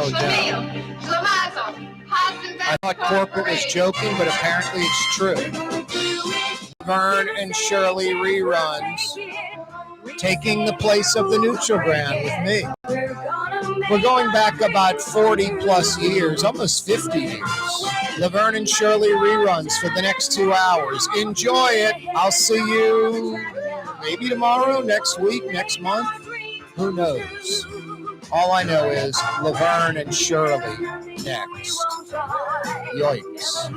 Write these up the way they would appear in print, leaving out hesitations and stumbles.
no doubt. I thought corporate was joking, but apparently it's true. Vern and Shirley reruns, taking the place of the neutral ground with me. We're going back about 40 plus years, almost 50 years. Laverne and Shirley reruns for the next 2 hours. Enjoy it. I'll see you maybe tomorrow, next week, next month. Who knows? All I know is Laverne and Shirley next. Yikes.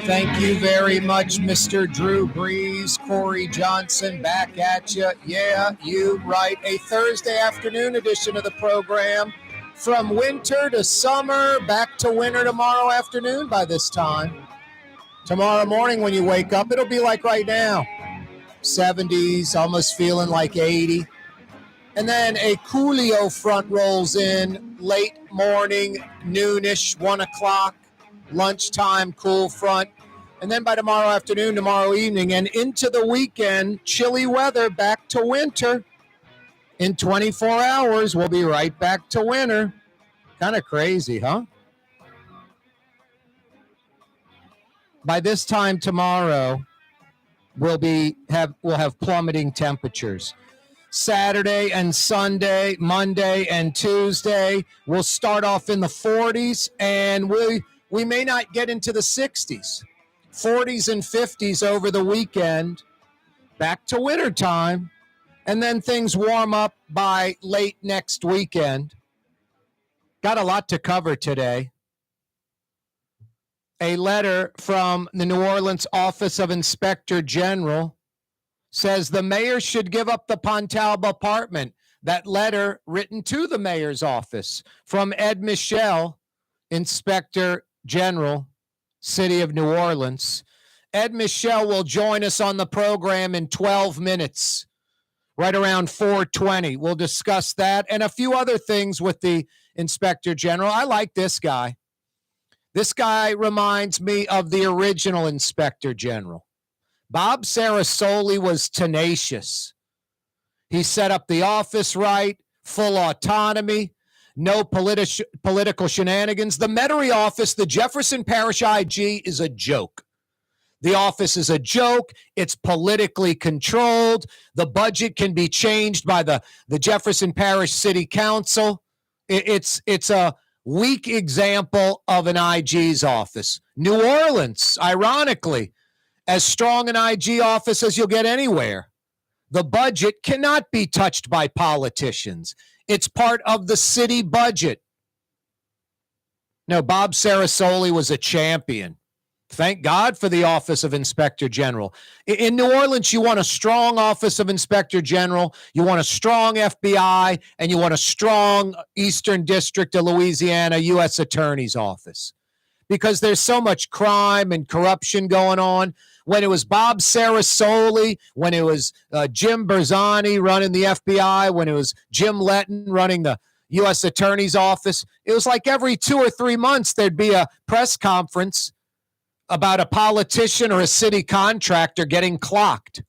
Thank you very much, Mr. Drew Brees, Corey Johnson, back at you. Yeah, you right. A Thursday afternoon edition of the program. From winter to summer, back to winter tomorrow afternoon by this time. Tomorrow morning when you wake up, it'll be like right now. 70s, almost feeling like 80. And then a Coolio front rolls in late morning, noonish, 1 o'clock, lunchtime, cool front. And then by tomorrow afternoon, tomorrow evening, and into the weekend, chilly weather, back to winter. In 24 hours, we'll be right back to winter. Kind of crazy, huh? By this time tomorrow, we'll have plummeting temperatures. Saturday and Sunday, Monday and Tuesday, we'll start off in the 40s, and we may not get into the 60s. 40s and 50s over the weekend, back to wintertime, and then things warm up by late next weekend. Got a lot to cover today. A letter from the New Orleans Office of Inspector General says the mayor should give up the Pontalba apartment. That letter written to the mayor's office from Ed Michel, Inspector General, City of New Orleans. Ed Michel will join us on the program in 12 minutes, right around 4:20. We'll discuss that and a few other things with the Inspector General. I like this guy. This guy reminds me of the original Inspector General. Bob Sarasoli was tenacious. He set up the office right, full autonomy, no political shenanigans. The Metairie office, the Jefferson Parish IG, is a joke. The office is a joke. It's politically controlled. The budget can be changed by the Jefferson Parish City Council. It's a weak example of an IG's office. New Orleans, ironically, as strong an IG office as you'll get anywhere. The budget cannot be touched by politicians. It's part of the city budget. No, Bob Sarasoli was a champion. Thank God for the Office of Inspector General. In New Orleans, you want a strong Office of Inspector General, you want a strong FBI, and you want a strong Eastern District of Louisiana U.S. Attorney's Office. Because there's so much crime and corruption going on. When it was Bob Sarasoli, when it was Jim Berzani running the FBI, when it was Jim Letton running the U.S. Attorney's Office, it was like every 2 or 3 months there'd be a press conference about a politician or a city contractor getting clocked.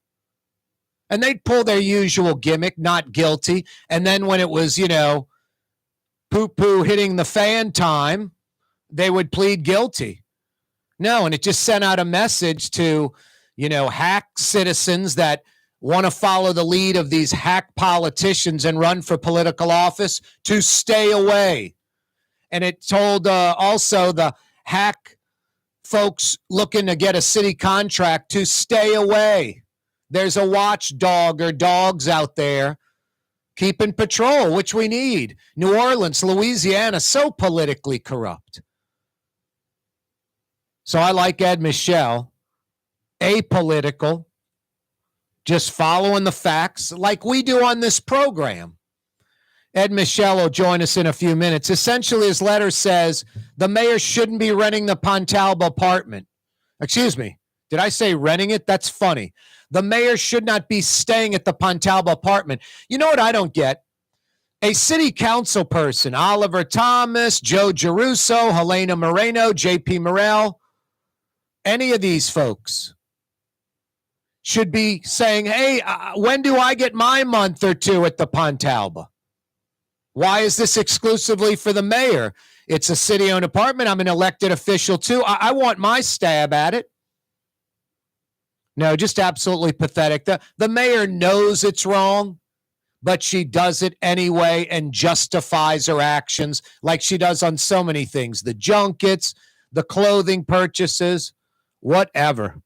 And they'd pull their usual gimmick, not guilty. And then when it was, poo-poo hitting the fan time, they would plead guilty. No, and it just sent out a message to, hack citizens that want to follow the lead of these hack politicians and run for political office to stay away. And it told also the hack folks looking to get a city contract to stay away. There's a watchdog or dogs out there keeping patrol, which we need. New Orleans, Louisiana, so politically corrupt. So I like Ed Michel, apolitical, just following the facts like we do on this program. Ed Michel will join us in a few minutes. Essentially, his letter says the mayor shouldn't be renting the Pontalba apartment. Excuse me. Did I say renting it? That's funny. The mayor should not be staying at the Pontalba apartment. You know what I don't get? A city council person, Oliver Thomas, Joe Giarrusso, Helena Moreno, J.P. Morrell, any of these folks should be saying, hey, when do I get my month or two at the Pontalba? Why is this exclusively for the mayor? It's a city-owned apartment. I'm an elected official too. I want my stab at it. No, just absolutely pathetic. The mayor knows it's wrong, but she does it anyway and justifies her actions like she does on so many things. The junkets, the clothing purchases, whatever.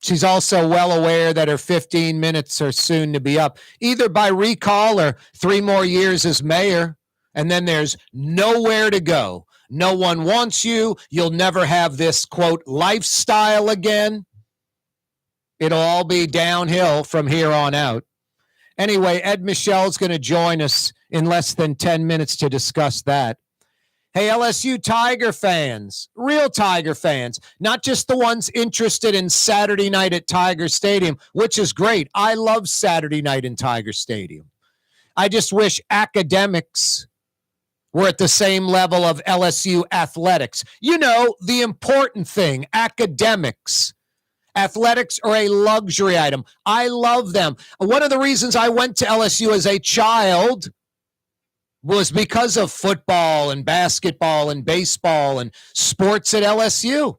She's also well aware that her 15 minutes are soon to be up, either by recall or 3 more years as mayor, and then there's nowhere to go. No one wants you. You'll never have this, quote, lifestyle again. It'll all be downhill from here on out. Anyway, Ed Michel's going to join us in less than 10 minutes to discuss that. Hey, LSU Tiger fans, real Tiger fans, not just the ones interested in Saturday night at Tiger Stadium, which is great. I love Saturday night in Tiger Stadium. I just wish academics were at the same level of LSU athletics. You know, the important thing, academics. Athletics are a luxury item. I love them. One of the reasons I went to LSU as a child was because of football and basketball and baseball and sports at LSU.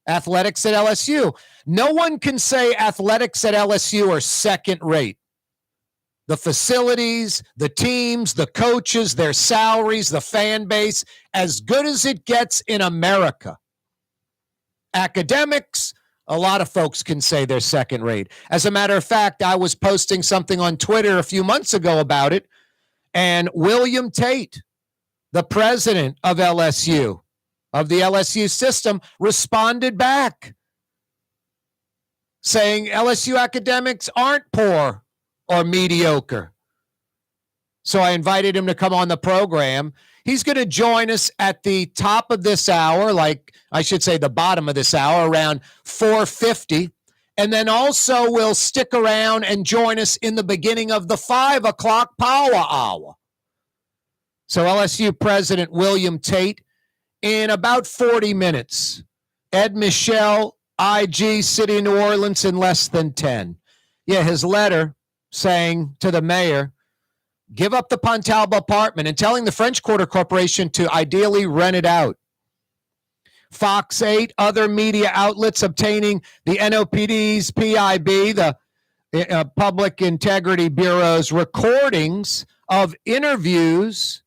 Athletics at LSU. No one can say athletics at LSU are second rate. The facilities, the teams, the coaches, their salaries, the fan base, as good as it gets in America. Academics, a lot of folks can say they're second rate. As a matter of fact, I was posting something on Twitter a few months ago about it, and William Tate, the president of LSU, of the LSU system, responded back saying LSU academics aren't poor or mediocre. So I invited him to come on the program. He's going to join us at the top of this hour, like I should say the bottom of this hour, around 4:50. And then also will stick around and join us in the beginning of the 5 o'clock power hour. So LSU President William Tate in about 40 minutes. Ed Michel, IG, City of New Orleans in less than 10. Yeah, his letter saying to the mayor, give up the Pontalba apartment and telling the French Quarter Corporation to ideally rent it out. Fox 8, other media outlets obtaining the NOPD's PIB, the Public Integrity Bureau's recordings of interviews,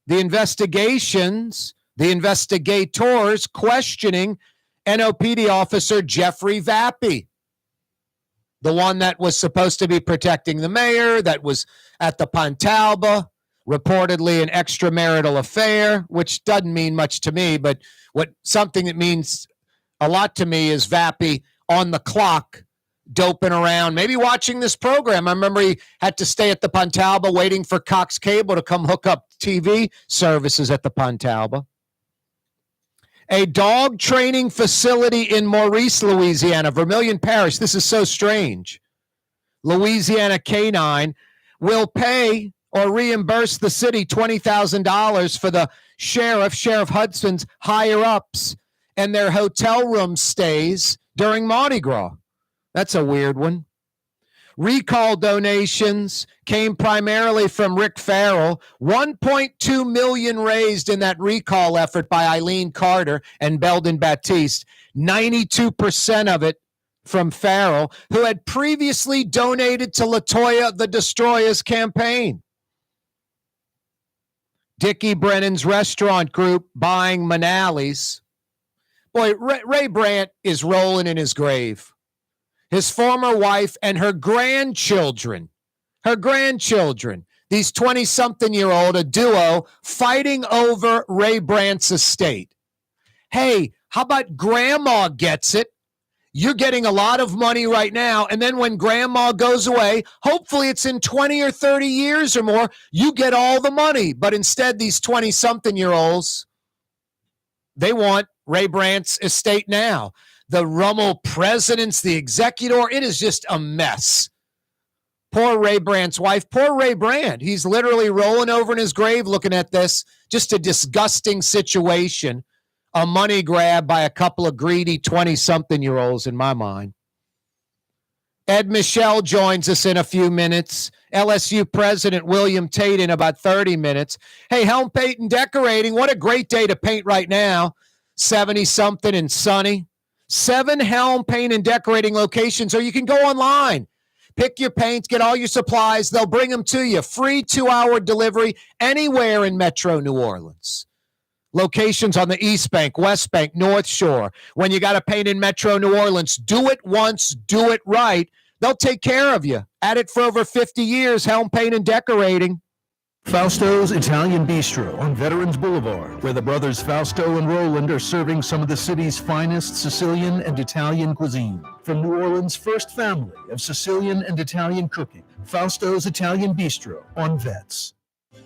the investigations, the investigators questioning NOPD officer Jeffrey Vappy, the one that was supposed to be protecting the mayor, that was at the Pontalba, reportedly an extramarital affair, which doesn't mean much to me, but something that means a lot to me is Vappy on the clock, doping around, maybe watching this program. I remember he had to stay at the Pontalba waiting for Cox Cable to come hook up TV services at the Pontalba. A dog training facility in Maurice, Louisiana, Vermilion Parish. This is so strange. Louisiana Canine will pay or reimburse the city $20,000 for the Sheriff Hudson's higher-ups and their hotel room stays during Mardi Gras. That's a weird one. Recall donations came primarily from Rick Farrell. $1.2 million raised in that recall effort by Eileen Carter and Belden Baptiste. 92% of it from Farrell, who had previously donated to LaToya the Destroyer's campaign. Dickie Brennan's restaurant group buying Manali's. Boy, Ray Brandt is rolling in his grave. His former wife and her grandchildren, these 20-something-year-old, a duo, fighting over Ray Brandt's estate. Hey, how about grandma gets it? You're getting a lot of money right now, and then when grandma goes away, hopefully it's in 20 or 30 years or more, you get all the money. But instead, these 20-something-year-olds, they want Ray Brandt's estate now. The Rummel presidents, the executor, it is just a mess. Poor Ray Brandt's wife, poor Ray Brandt. He's literally rolling over in his grave looking at this. Just a disgusting situation a money grab by a couple of greedy 20-something-year-olds in my mind. Ed Michel joins us in a few minutes. LSU President William Tate in about 30 minutes. Hey, Helm Paint and Decorating, what a great day to paint right now. 70-something and sunny. 7 Helm Paint and Decorating locations, or you can go online. Pick your paints, get all your supplies. They'll bring them to you. Free 2-hour delivery anywhere in Metro New Orleans. Locations on the East Bank, West Bank, North Shore. When you got to paint in Metro New Orleans, do it once, do it right. They'll take care of you. At it for over 50 years, Helm Paint and Decorating. Fausto's Italian Bistro on Veterans Boulevard, where the brothers Fausto and Roland are serving some of the city's finest Sicilian and Italian cuisine. From New Orleans' first family of Sicilian and Italian cooking, Fausto's Italian Bistro on Vets.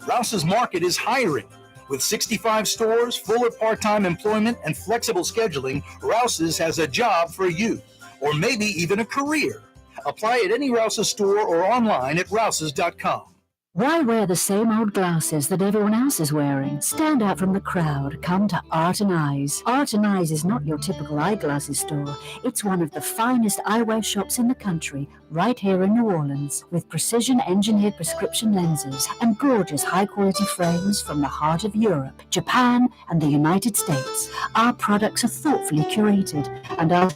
Rouse's Market is hiring. With 65 stores, full of part-time employment, and flexible scheduling, Rouse's has a job for you, or maybe even a career. Apply at any Rouse's store or online at rouses.com. Why wear the same old glasses that everyone else is wearing? Stand out from the crowd. Come to Art and Eyes. Art and Eyes is not your typical eyeglasses store. It's one of the finest eyewear shops in the country, right here in New Orleans, with precision-engineered prescription lenses and gorgeous high-quality frames from the heart of Europe, Japan, and the United States. Our products are thoughtfully curated, and our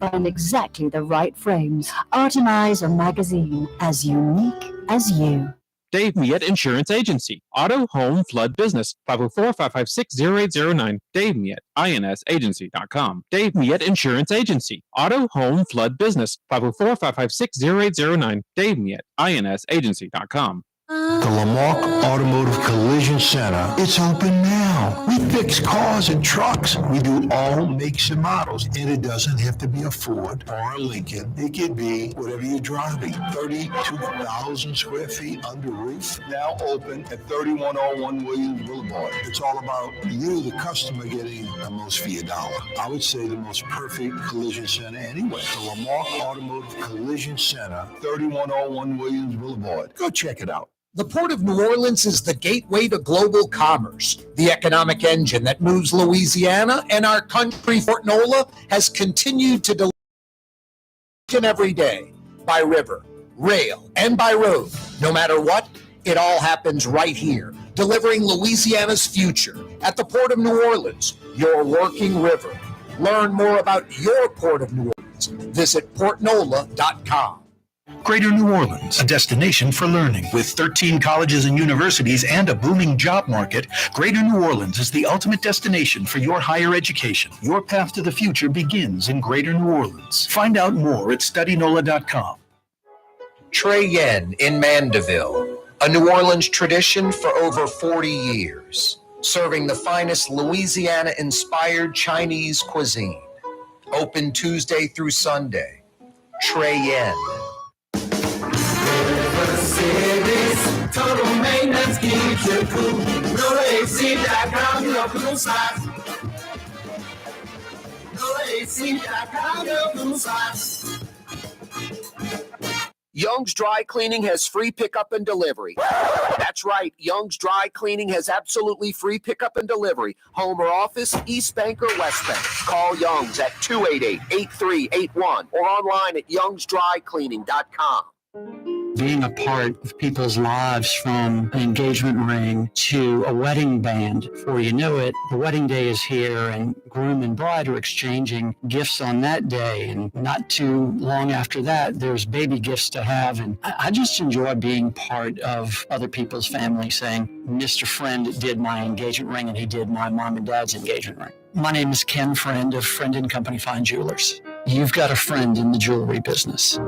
find exactly the right frames. Art and Eyes, a magazine as unique as you. Dave Miette Insurance Agency. Auto, home, flood, business. 504-556-0809. Dave Miette, INSagency.com. Dave Miette Insurance Agency. Auto, home, flood, business. 504-556-0809. Dave Miette, INSagency.com. The Lamarck Automotive Collision Center, it's open now. We fix cars and trucks. We do all makes and models. And it doesn't have to be a Ford or a Lincoln. It could be whatever you're driving. 32,000 square feet under roof. Now open at 3101 Williams Boulevard. It's all about you, the customer, getting the most for your dollar. I would say the most perfect collision center anyway. The Lamarck Automotive Collision Center, 3101 Williams Boulevard. Go check it out. The Port of New Orleans is the gateway to global commerce. The economic engine that moves Louisiana and our country, Fort Nola, has continued to deliver every day by river, rail, and by road. No matter what, it all happens right here, delivering Louisiana's future at the Port of New Orleans, your working river. Learn more about your Port of New Orleans. Visit portnola.com. Greater New Orleans, a destination for learning. With 13 colleges and universities and a booming job market, Greater New Orleans is the ultimate destination for your higher education. Your path to the future begins in Greater New Orleans. Find out more at studynola.com. Trey Yen in Mandeville, a New Orleans tradition for over 40 years, serving the finest Louisiana-inspired Chinese cuisine. Open Tuesday through Sunday. Trey Yen. Total maintenance keeps you cool. Go to AC.com, your blue socks. Go to AC.com, your blue socks. Young's Dry Cleaning has free pickup and delivery. That's right. Young's Dry Cleaning has absolutely free pickup and delivery. Home or office, East Bank or West Bank. Call Young's at 288-8381 or online at youngsdrycleaning.com. Being a part of people's lives, from an engagement ring to a wedding band. Before you know it, the wedding day is here and groom and bride are exchanging gifts on that day. And not too long after that, there's baby gifts to have. And I just enjoy being part of other people's family, saying, Mr. Friend did my engagement ring and he did my mom and dad's engagement ring. My name is Ken Friend of Friend & Company Fine Jewelers. You've got a friend in the jewelry business.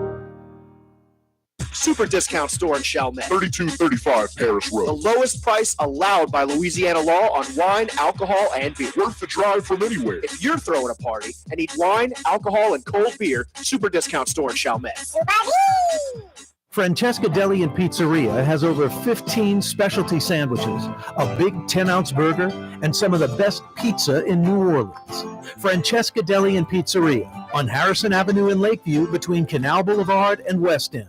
Super discount store in Chalmette. 3235 Paris Road. The lowest price allowed by Louisiana law on wine, alcohol, and beer. Worth the drive from anywhere. If you're throwing a party and need wine, alcohol, and cold beer, super discount store in Chalmette. Francesca Deli and Pizzeria has over 15 specialty sandwiches, a big 10-ounce burger, and some of the best pizza in New Orleans. Francesca Deli and Pizzeria on Harrison Avenue in Lakeview between Canal Boulevard and West End.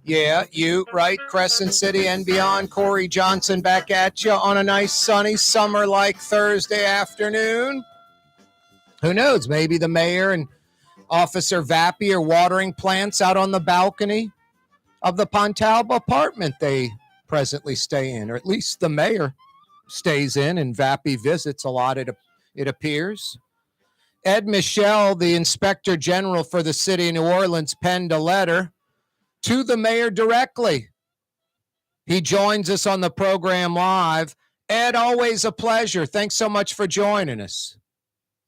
Yeah, you, right? Crescent City and beyond. Corey Johnson back at you on a nice sunny summer-like Thursday afternoon. Who knows? Maybe the mayor and Officer Vappy are watering plants out on the balcony of the Pontalba apartment they presently stay in, or at least the mayor stays in and Vappy visits a lot, it appears. Ed Michel, the Inspector General for the city of New Orleans, penned a letter to the mayor directly. He joins us on the program live. Ed, always a pleasure. Thanks so much for joining us.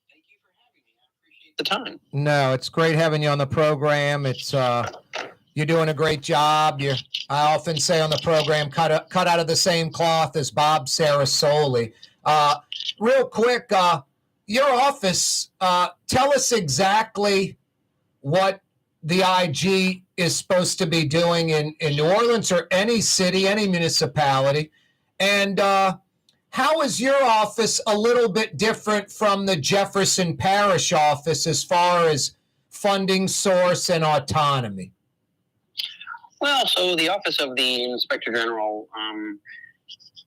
Thank you for having me. I appreciate the time. No, it's great having you on the program. It's you're doing a great job. I often say on the program, cut out of the same cloth as Bob Sarasoli. Real quick, your office, tell us exactly what the IG is supposed to be doing in New Orleans or any city, any municipality. And how is your office a little bit different from the Jefferson Parish office as far as funding source and autonomy? Well, so the Office of the Inspector General,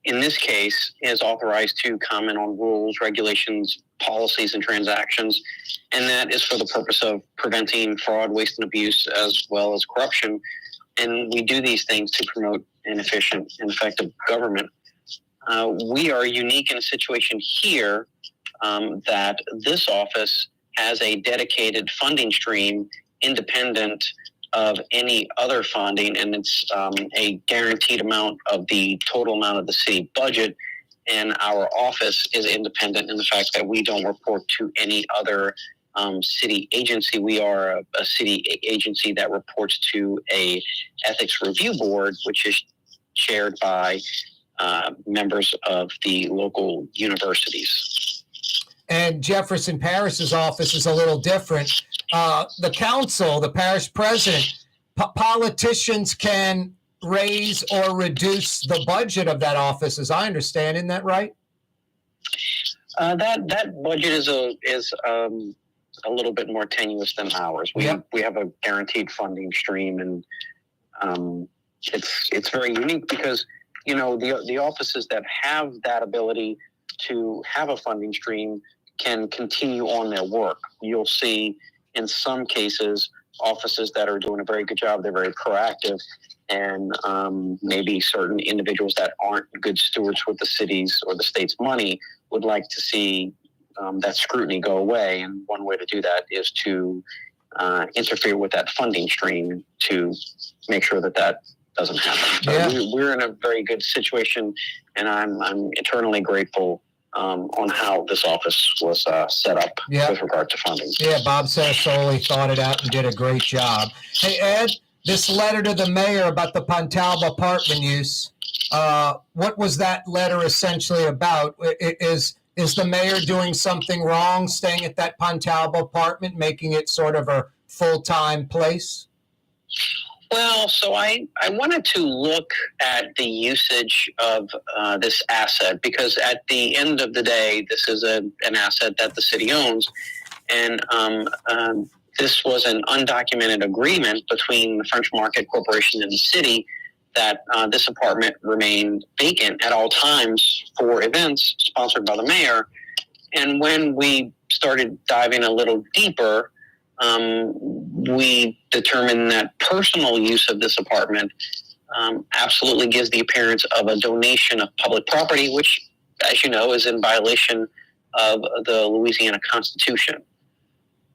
in this case, is authorized to comment on rules, regulations, policies, and transactions, and that is for the purpose of preventing fraud, waste, and abuse, as well as corruption. And we do these things to promote an efficient and effective government. We are unique in a situation here that this office has a dedicated funding stream independent of any other funding, and it's a guaranteed amount of the total amount of the city budget. And our office is independent in the fact that we don't report to any other city agency. We are a city agency that reports to a ethics review board, which is chaired by members of the local universities. And Jefferson Parish's office is a little different. The council, the parish president, politicians can raise or reduce the budget of that office, as I understand. Isn't that right? That budget is a little bit more tenuous than ours. We have a guaranteed funding stream, and it's very unique because the offices that have that ability to have a funding stream can continue on their work. You'll see in some cases offices that are doing a very good job. They're very proactive, and maybe certain individuals that aren't good stewards with the city's or the state's money would like to see that scrutiny go away. And one way to do that is to interfere with that funding stream to make sure that doesn't happen. So we're in a very good situation, and I'm eternally grateful on how this office was set up with regard to funding. Yeah, Bob Sarasoli thought it out and did a great job. Hey, Ed, this letter to the mayor about the Pontalba apartment use, what was that letter essentially about? Is the mayor doing something wrong, staying at that Pontalba apartment, making it sort of a full-time place? Well, so I wanted to look at the usage of this asset, because at the end of the day, this is an asset that the city owns. And this was an undocumented agreement between the French Market Corporation and the city that this apartment remained vacant at all times for events sponsored by the mayor. And when we started diving a little deeper, we determined that personal use of this apartment absolutely gives the appearance of a donation of public property, which, as you know, is in violation of the Louisiana Constitution.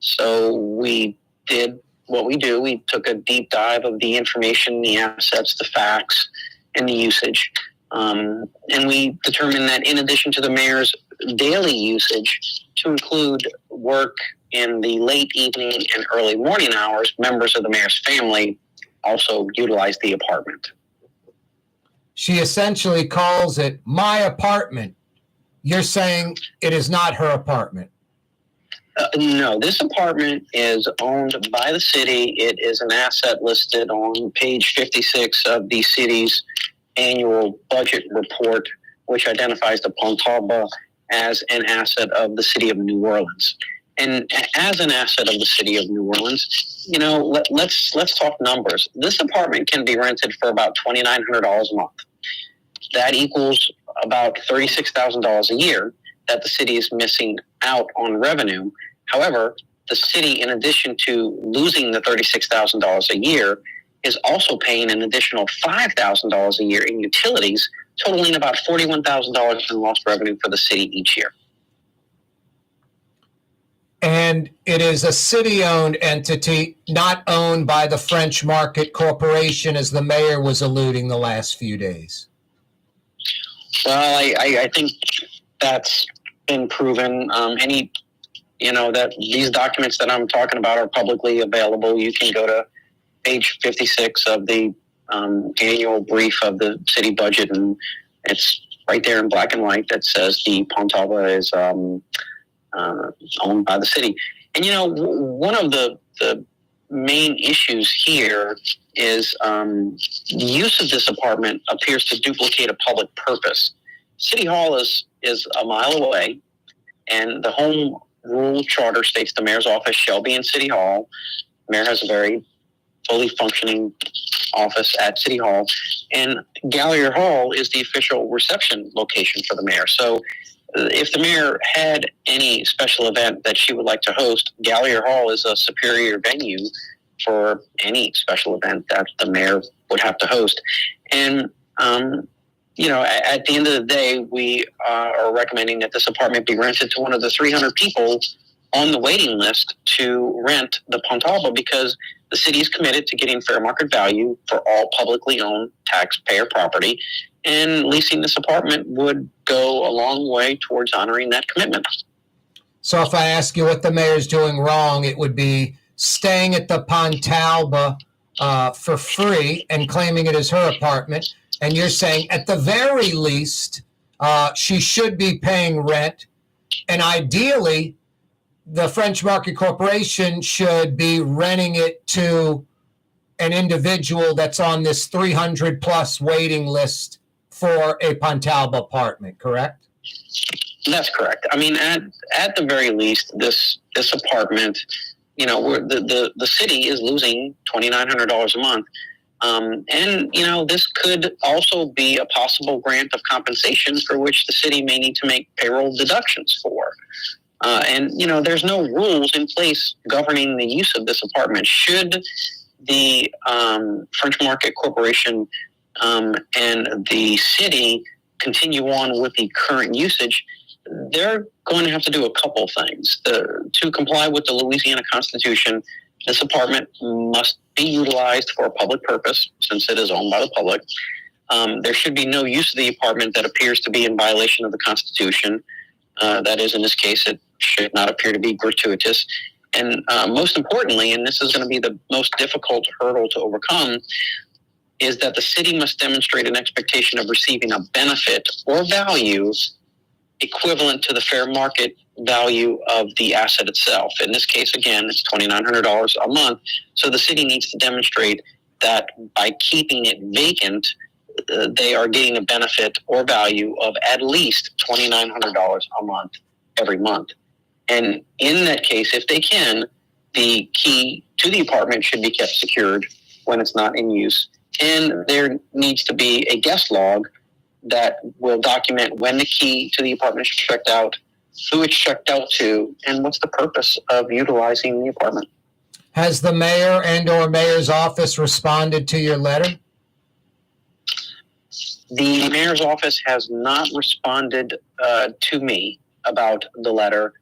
So we did what we do. We took a deep dive of the information, the assets, the facts, and the usage. And we determined that in addition to the mayor's daily usage, to include work in the late evening and early morning hours, members of the mayor's family also utilized the apartment. She essentially calls it my apartment. You're saying it is not her apartment. No, this apartment is owned by the city. It is an asset listed on page 56 of the city's annual budget report, which identifies the Pontalba as an asset of the city of New Orleans. And as an asset of the city of New Orleans, let's talk numbers. This apartment can be rented for about $2,900 a month. That equals about $36,000 a year that the city is missing out on revenue. However, the city, in addition to losing the $36,000 a year, is also paying an additional $5,000 a year in utilities, totaling about $41,000 in lost revenue for the city each year. And it is a city-owned entity, not owned by the French Market Corporation, as the mayor was alluding the last few days. Well, I think that's been proven. That these documents that I'm talking about are publicly available. You can go to page 56 of the annual brief of the city budget, and it's right there in black and white that says the Pontalba is owned by the city. And, one of the main issues here is the use of this apartment appears to duplicate a public purpose. City Hall is a mile away, and the home rule charter states the mayor's office shall be in City Hall. The mayor has a very fully functioning office at City Hall, and Gallier Hall is the official reception location for the mayor. So if the mayor had any special event that she would like to host, Gallier Hall is a superior venue for any special event that the mayor would have to host. And, at the end of the day, we are recommending that this apartment be rented to one of the 300 people on the waiting list to rent the Pontalba, because the city is committed to getting fair market value for all publicly owned taxpayer property, and leasing this apartment would go a long way towards honoring that commitment. So if I ask you what the mayor's doing wrong, it would be staying at the Pontalba for free and claiming it as her apartment. And you're saying at the very least, she should be paying rent. And ideally, the French Market Corporation should be renting it to an individual that's on this 300 plus waiting list for a Pontalba apartment, correct? That's correct. I mean, at the very least, this apartment, the city is losing $2,900 a month. This could also be a possible grant of compensation for which the city may need to make payroll deductions for. There's no rules in place governing the use of this apartment. Should the French Market Corporation and the city continue on with the current usage, they're going to have to do a couple things. To comply with the Louisiana Constitution, this apartment must be utilized for a public purpose since it is owned by the public. There should be no use of the apartment that appears to be in violation of the Constitution. That is, in this case, it should not appear to be gratuitous. And most importantly, and this is going to be the most difficult hurdle to overcome, is that the city must demonstrate an expectation of receiving a benefit or value equivalent to the fair market value of the asset itself. In this case, again, it's $2,900 a month. So the city needs to demonstrate that by keeping it vacant, they are getting a benefit or value of at least $2,900 a month every month. And in that case, if they can, the key to the apartment should be kept secured when it's not in use. And there needs to be a guest log that will document when the key to the apartment is checked out, who it's checked out to, and what's the purpose of utilizing the apartment. Has the mayor and or mayor's office responded to your letter? The mayor's office has not responded to me about the letter.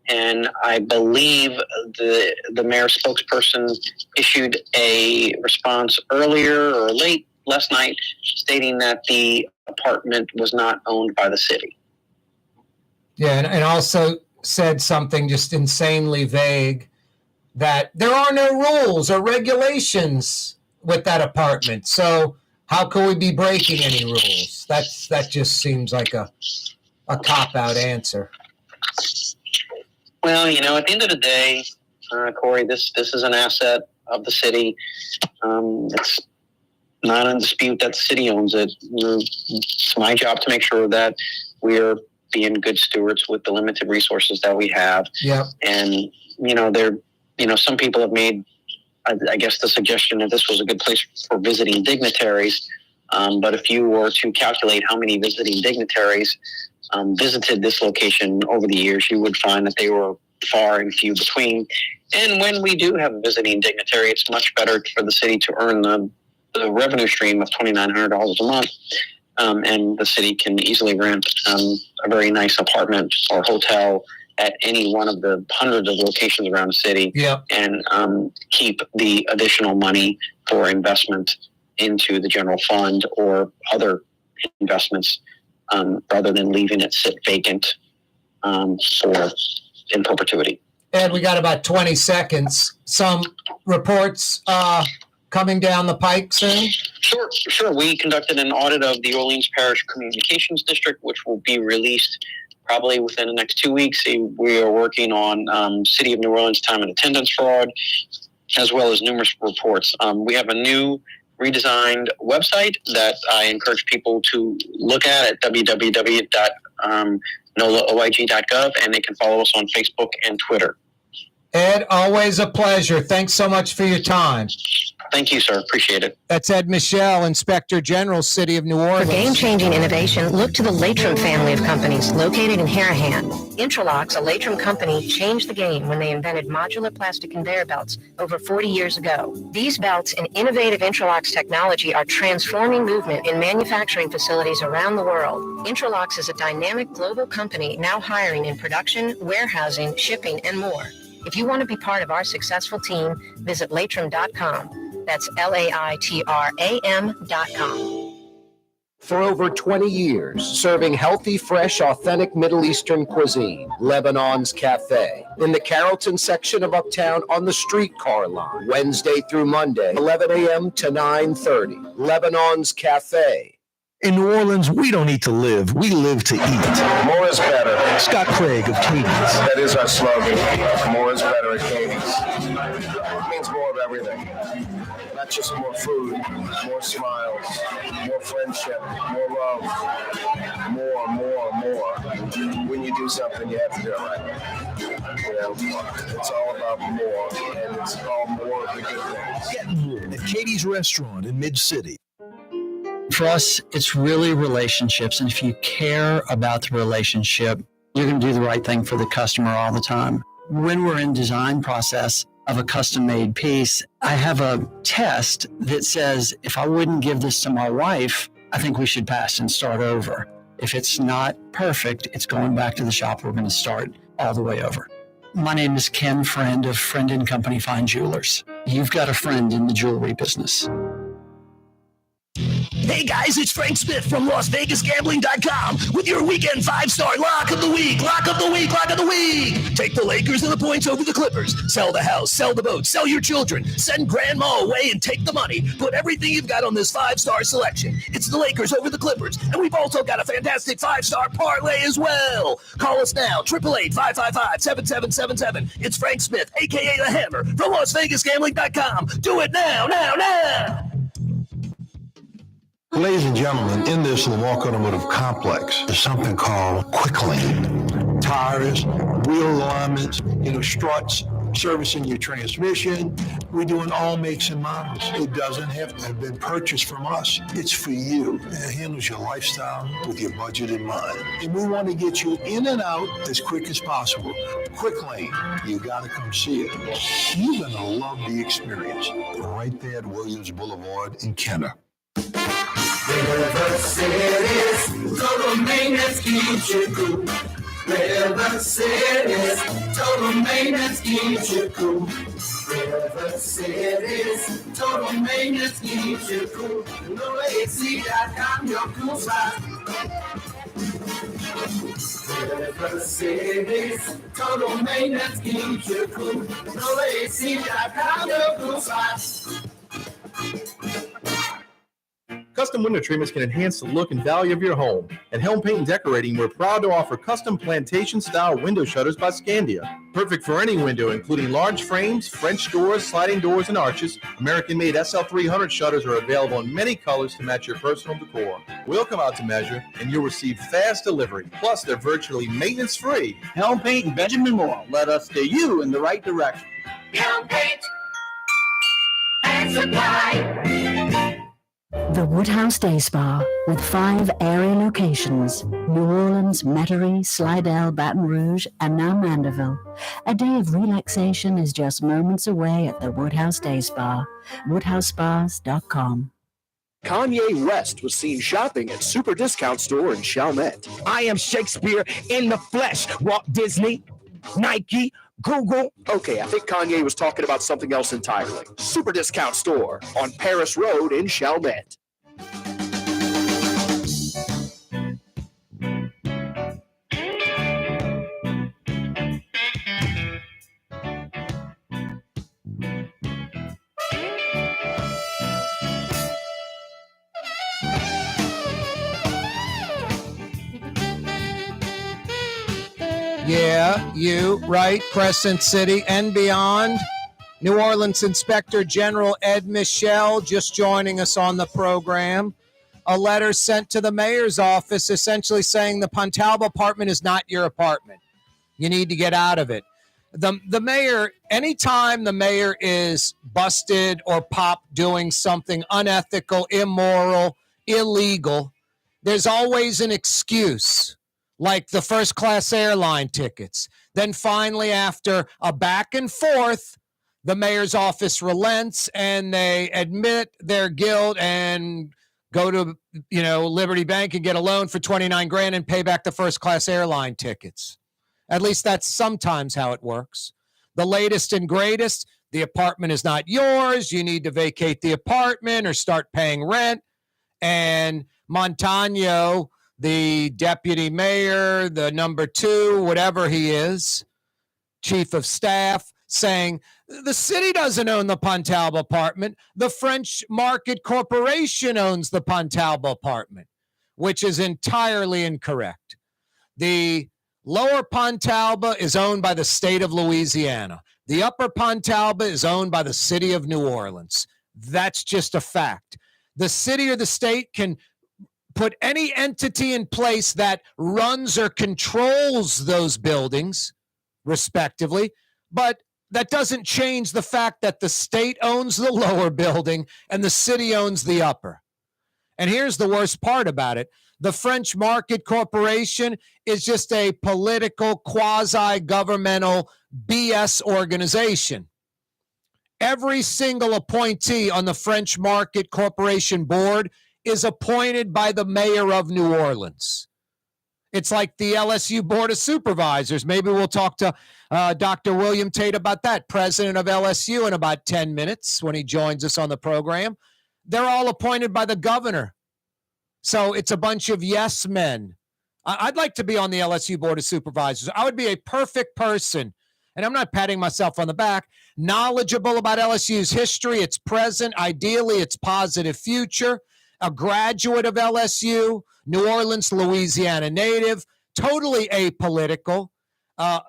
And I believe the mayor's spokesperson issued a response earlier or late last night stating that the apartment was not owned by the city. Yeah, and also said something just insanely vague, that there are no rules or regulations with that apartment. So how could we be breaking any rules? That just seems like a cop-out answer. Well, at the end of the day, Corey, this is an asset of the city. It's not in dispute that the city owns it. It's my job to make sure that we're being good stewards with the limited resources that we have. Yeah. And, some people have made, I guess, the suggestion that this was a good place for visiting dignitaries. But if you were to calculate how many visiting dignitaries visited this location over the years, you would find that they were far and few between. And when we do have a visiting dignitary, it's much better for the city to earn the revenue stream of $2,900 a month. And the city can easily rent a very nice apartment or hotel at any one of the hundreds of locations around the city, and keep the additional money for investment into the general fund or other investments, rather than leaving it sit vacant in perpetuity. Ed, we got about 20 seconds. Some reports coming down the pike soon? Sure. We conducted an audit of the Orleans Parish Communications District, which will be released probably within the next 2 weeks. We are working on City of New Orleans time and attendance fraud, as well as numerous reports. We have a new redesigned website that I encourage people to look at www.nolaoig.gov, and they can follow us on Facebook and Twitter. Ed, always a pleasure. Thanks so much for your time. Thank you, sir. Appreciate it. That's Ed Michel, Inspector General, City of New Orleans. For game-changing innovation, look to the Latrim family of companies located in Harahan. Intralocks, a Latrim company, changed the game when they invented modular plastic conveyor belts over 40 years ago. These belts and innovative Intralocks technology are transforming movement in manufacturing facilities around the world. Intralocks is a dynamic global company now hiring in production, warehousing, shipping, and more. If you want to be part of our successful team, visit Latrim.com. That's LAITRAM.com. For over 20 years, serving healthy, fresh, authentic Middle Eastern cuisine, Lebanon's Cafe. In the Carrollton section of Uptown on the streetcar line, Wednesday through Monday, 11 a.m. to 9:30. Lebanon's Cafe. In New Orleans, we don't eat to live, we live to eat. More is better. Scott Craig of Katie's. That is our slogan. More is better at Katie's. It means more of everything. Not just more food, more smiles, more friendship, more love, more. When you do something, you have to do it right. It's all about more, and it's all more of the good things. Get more at Katie's Restaurant in Mid-City. For us, it's really relationships. And if you care about the relationship, you're going to do the right thing for the customer all the time. When we're in design process of a custom-made piece, I have a test that says, if I wouldn't give this to my wife, I think we should pass and start over. If it's not perfect, it's going back to the shop. We're going to start all the way over. My name is Ken Friend of Friend & Company Fine Jewelers. You've got a friend in the jewelry business. Hey guys, it's Frank Smith from LasVegasGambling.com with your weekend 5-star lock of the week. Take the Lakers and the points over the Clippers. Sell the house, sell the boat, sell your children. Send grandma away and take the money. Put everything you've got on this 5-star selection. It's the Lakers over the Clippers. And we've also got a fantastic 5-star parlay as well. Call us now, 888-555-7777. It's Frank Smith, a.k.a. The Hammer, from LasVegasGambling.com. Do it now. Ladies and gentlemen, in this Milwaukee Automotive Complex, there's something called Quick Lane. Tires, wheel alignments, struts, servicing your transmission. We're doing all makes and models. It doesn't have to have been purchased from us. It's for you. It handles your lifestyle with your budget in mind. And we want to get you in and out as quick as possible. Quick Lane, you got to come see it. You're going to love the experience. Right there at Williams Boulevard in Kenner. River City's total maintenance keeps you cool. River City's total maintenance keeps you cool. River City's total maintenance keeps you cool. NoAC.com, your cool spot. River City's total maintenance keeps you cool. NoAC.com, your cool spot. Custom window treatments can enhance the look and value of your home. At Helm Paint and Decorating, we're proud to offer custom plantation-style window shutters by Scandia. Perfect for any window, including large frames, French doors, sliding doors, and arches. American-made SL300 shutters are available in many colors to match your personal decor. We'll come out to measure, and you'll receive fast delivery. Plus, they're virtually maintenance-free. Helm Paint and Benjamin Moore. Let us steer you in the right direction. Helm Paint and Supply. The Woodhouse Day Spa, with 5 area locations, New Orleans, Metairie, Slidell, Baton Rouge, and now Mandeville. A day of relaxation is just moments away at the Woodhouse Day Spa, woodhousespas.com. Kanye West was seen shopping at Super Discount Store in Chalmette. I am Shakespeare in the flesh. Walt Disney, Nike, Google. Okay, I think Kanye was talking about something else entirely. Super Discount Store on Paris Road in Chalmette. Yeah, you, right, Crescent City and beyond. New Orleans Inspector General Ed Michel just joining us on the program. A letter sent to the mayor's office essentially saying the Pontalba apartment is not your apartment. You need to get out of it. The mayor, anytime the mayor is busted or popped doing something unethical, immoral, illegal, there's always an excuse. Like the first-class airline tickets. Then finally, after a back and forth, the mayor's office relents and they admit their guilt and go to, Liberty Bank and get a loan for $29,000 and pay back the first-class airline tickets. At least that's sometimes how it works. The latest and greatest, the apartment is not yours. You need to vacate the apartment or start paying rent. And Montano, the deputy mayor, the number 2, whatever he is, chief of staff, saying the city doesn't own the Pontalba apartment. The French Market Corporation owns the Pontalba apartment, which is entirely incorrect. The lower Pontalba is owned by the state of Louisiana. The upper Pontalba is owned by the city of New Orleans. That's just a fact. The city or the state can put any entity in place that runs or controls those buildings, respectively, but that doesn't change the fact that the state owns the lower building and the city owns the upper. And here's the worst part about it. The French Market Corporation is just a political, quasi-governmental BS organization. Every single appointee on the French Market Corporation board is appointed by the mayor of New Orleans. It's like the LSU Board of Supervisors. Maybe we'll talk to Dr. William Tate about that, president of LSU, in about 10 minutes when he joins us on the program. They're all appointed by the governor. So it's a bunch of yes men. I'd like to be on the LSU Board of Supervisors. I would be a perfect person, and I'm not patting myself on the back, knowledgeable about LSU's history, its present, ideally its positive future, a graduate of LSU, New Orleans, Louisiana native, totally apolitical,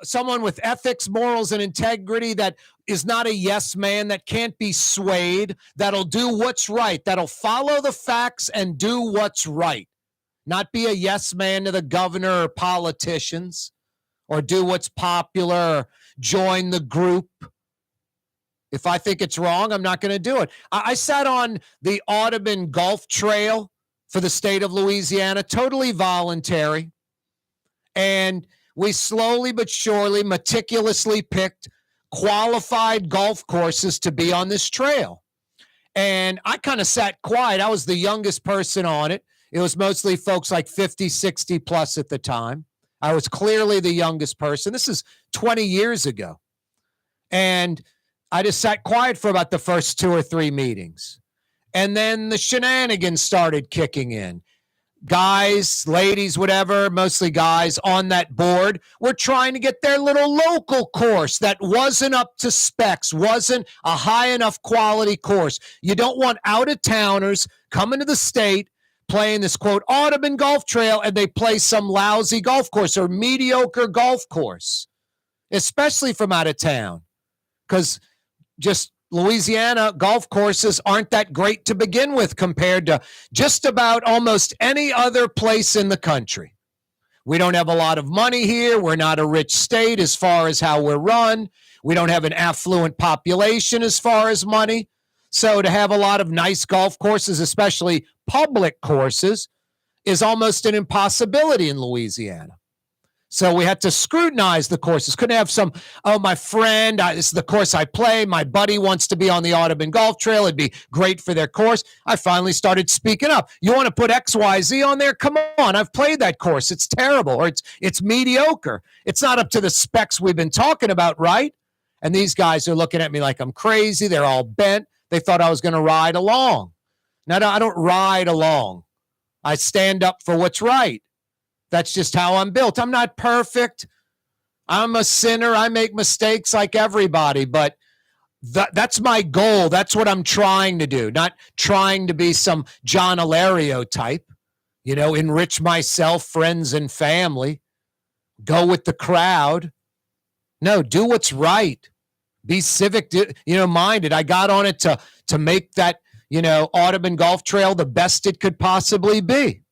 someone with ethics, morals, and integrity that is not a yes man, that can't be swayed, that'll do what's right, that'll follow the facts and do what's right, not be a yes man to the governor or politicians, or do what's popular, or join the group. If I think it's wrong, I'm not going to do it. I sat on the Audubon Golf Trail for the state of Louisiana, totally voluntary. And we slowly but surely, meticulously picked qualified golf courses to be on this trail. And I kind of sat quiet. I was the youngest person on it. It was mostly folks like 50, 60 plus at the time. I was clearly the youngest person. This is 20 years ago. And I just sat quiet for about the first 2 or 3 meetings. And then the shenanigans started kicking in. Guys, ladies, whatever, mostly guys on that board were trying to get their little local course that wasn't up to specs, wasn't a high enough quality course. You don't want out-of-towners come into the state playing this, quote, Audubon Golf Trail, and they play some lousy golf course or mediocre golf course, especially from out of town, because just Louisiana golf courses aren't that great to begin with compared to just about almost any other place in the country. We don't have a lot of money here. We're not a rich state as far as how we're run. We don't have an affluent population as far as money. So to have a lot of nice golf courses, especially public courses, is almost an impossibility in Louisiana. So we had to scrutinize the courses. Couldn't have some, oh, my friend, this is the course I play. My buddy wants to be on the Audubon Golf Trail. It'd be great for their course. I finally started speaking up. You want to put XYZ on there? Come on, I've played that course. It's terrible, or it's mediocre. It's not up to the specs we've been talking about, right? And these guys are looking at me like I'm crazy. They're all bent. They thought I was going to ride along. No, I don't ride along. I stand up for what's right. That's just how I'm built. I'm not perfect. I'm a sinner. I make mistakes like everybody, but that's my goal. That's what I'm trying to do, not trying to be some John Alario type, enrich myself, friends, and family, go with the crowd. No, do what's right. Be civic, minded. I got on it to make that, Audubon Golf Trail the best it could possibly be.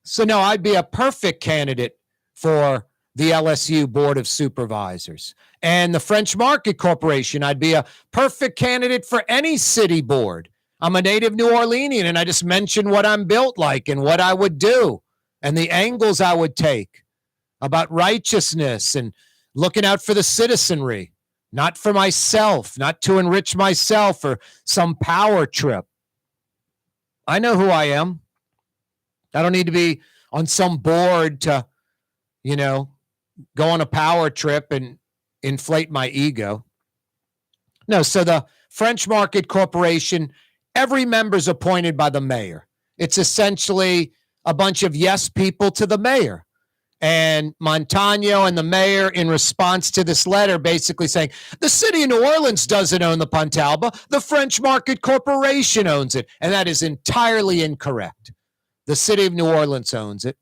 So, no, I'd be a perfect candidate for the LSU Board of Supervisors. And the French Market Corporation, I'd be a perfect candidate for any city board. I'm a native New Orleanian, and I just mentioned what I'm built like and what I would do and the angles I would take about righteousness and looking out for the citizenry, not for myself, not to enrich myself or some power trip. I know who I am. I don't need to be on some board to, go on a power trip and inflate my ego. No, so the French Market Corporation, every member's appointed by the mayor. It's essentially a bunch of yes people to the mayor. And Montano and the mayor, in response to this letter, basically saying, the city of New Orleans doesn't own the Pontalba. The French Market Corporation owns it. And that is entirely incorrect. The city of New Orleans owns it.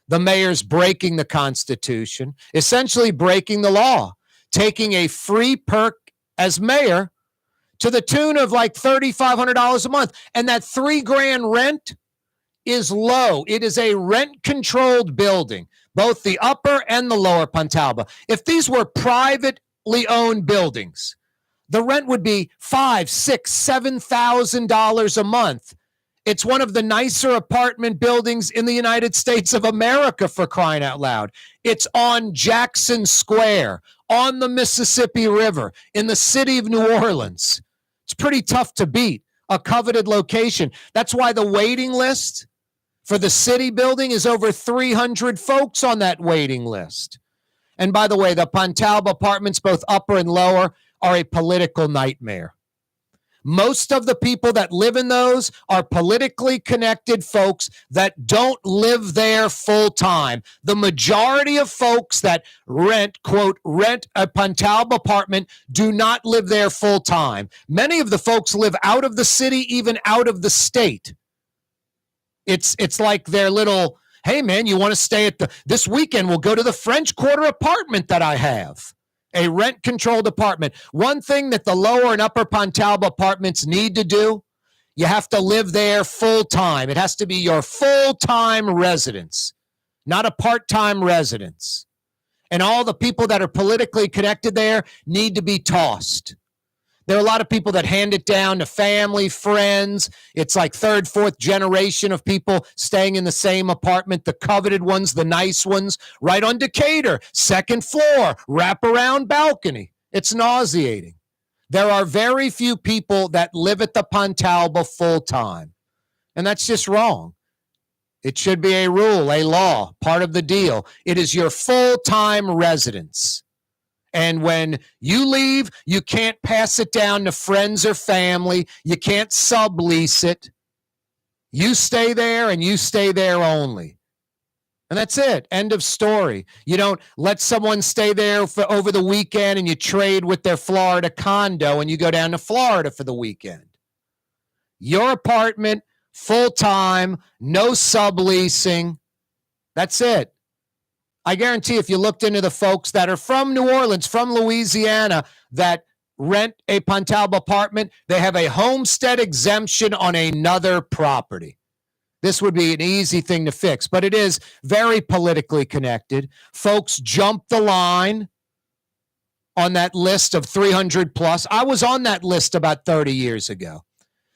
The mayor's breaking the Constitution, essentially breaking the law, taking a free perk as mayor to the tune of like $3,500 a month. And that $3,000 rent is low. It is a rent-controlled building, both the upper and the lower Pontalba. If these were privately owned buildings, the rent would be $5,000, $6,000, $7,000 a month. It's one of the nicer apartment buildings in the United States of America, for crying out loud. It's on Jackson Square, on the Mississippi River, in the city of New Orleans. It's pretty tough to beat, a coveted location. That's why the waiting list for the city building is over 300 folks on that waiting list. And by the way, the Pontalba apartments, both upper and lower, are a political nightmare. Most of the people that live in those are politically connected folks that don't live there full time. The majority of folks that rent a Pontalba apartment do not live there full time. Many of the folks live out of the city, even out of the state. It's like their little, hey man, you want to stay at this weekend, we'll go to the French Quarter apartment that I have. A rent-controlled apartment. One thing that the lower and upper Pontalba apartments need to do, you have to live there full-time. It has to be your full-time residence, not a part-time residence. And all the people that are politically connected there need to be tossed. There are a lot of people that hand it down to family, friends. It's like third, fourth generation of people staying in the same apartment, the coveted ones, the nice ones, right on Decatur, second floor, wraparound balcony. It's nauseating. There are very few people that live at the Pontalba full time, and that's just wrong. It should be a rule, a law, part of the deal. It is your full-time residence. And when you leave, you can't pass it down to friends or family. You can't sublease it. You stay there and you stay there only. And that's it. End of story. You don't let someone stay there for over the weekend and you trade with their Florida condo and you go down to Florida for the weekend. Your apartment, full-time, no subleasing. That's it. I guarantee if you looked into the folks that are from New Orleans, from Louisiana, that rent a Pontalba apartment, they have a homestead exemption on another property. This would be an easy thing to fix, but it is very politically connected. Folks jump the line on that list of 300 plus. I was on that list about 30 years ago.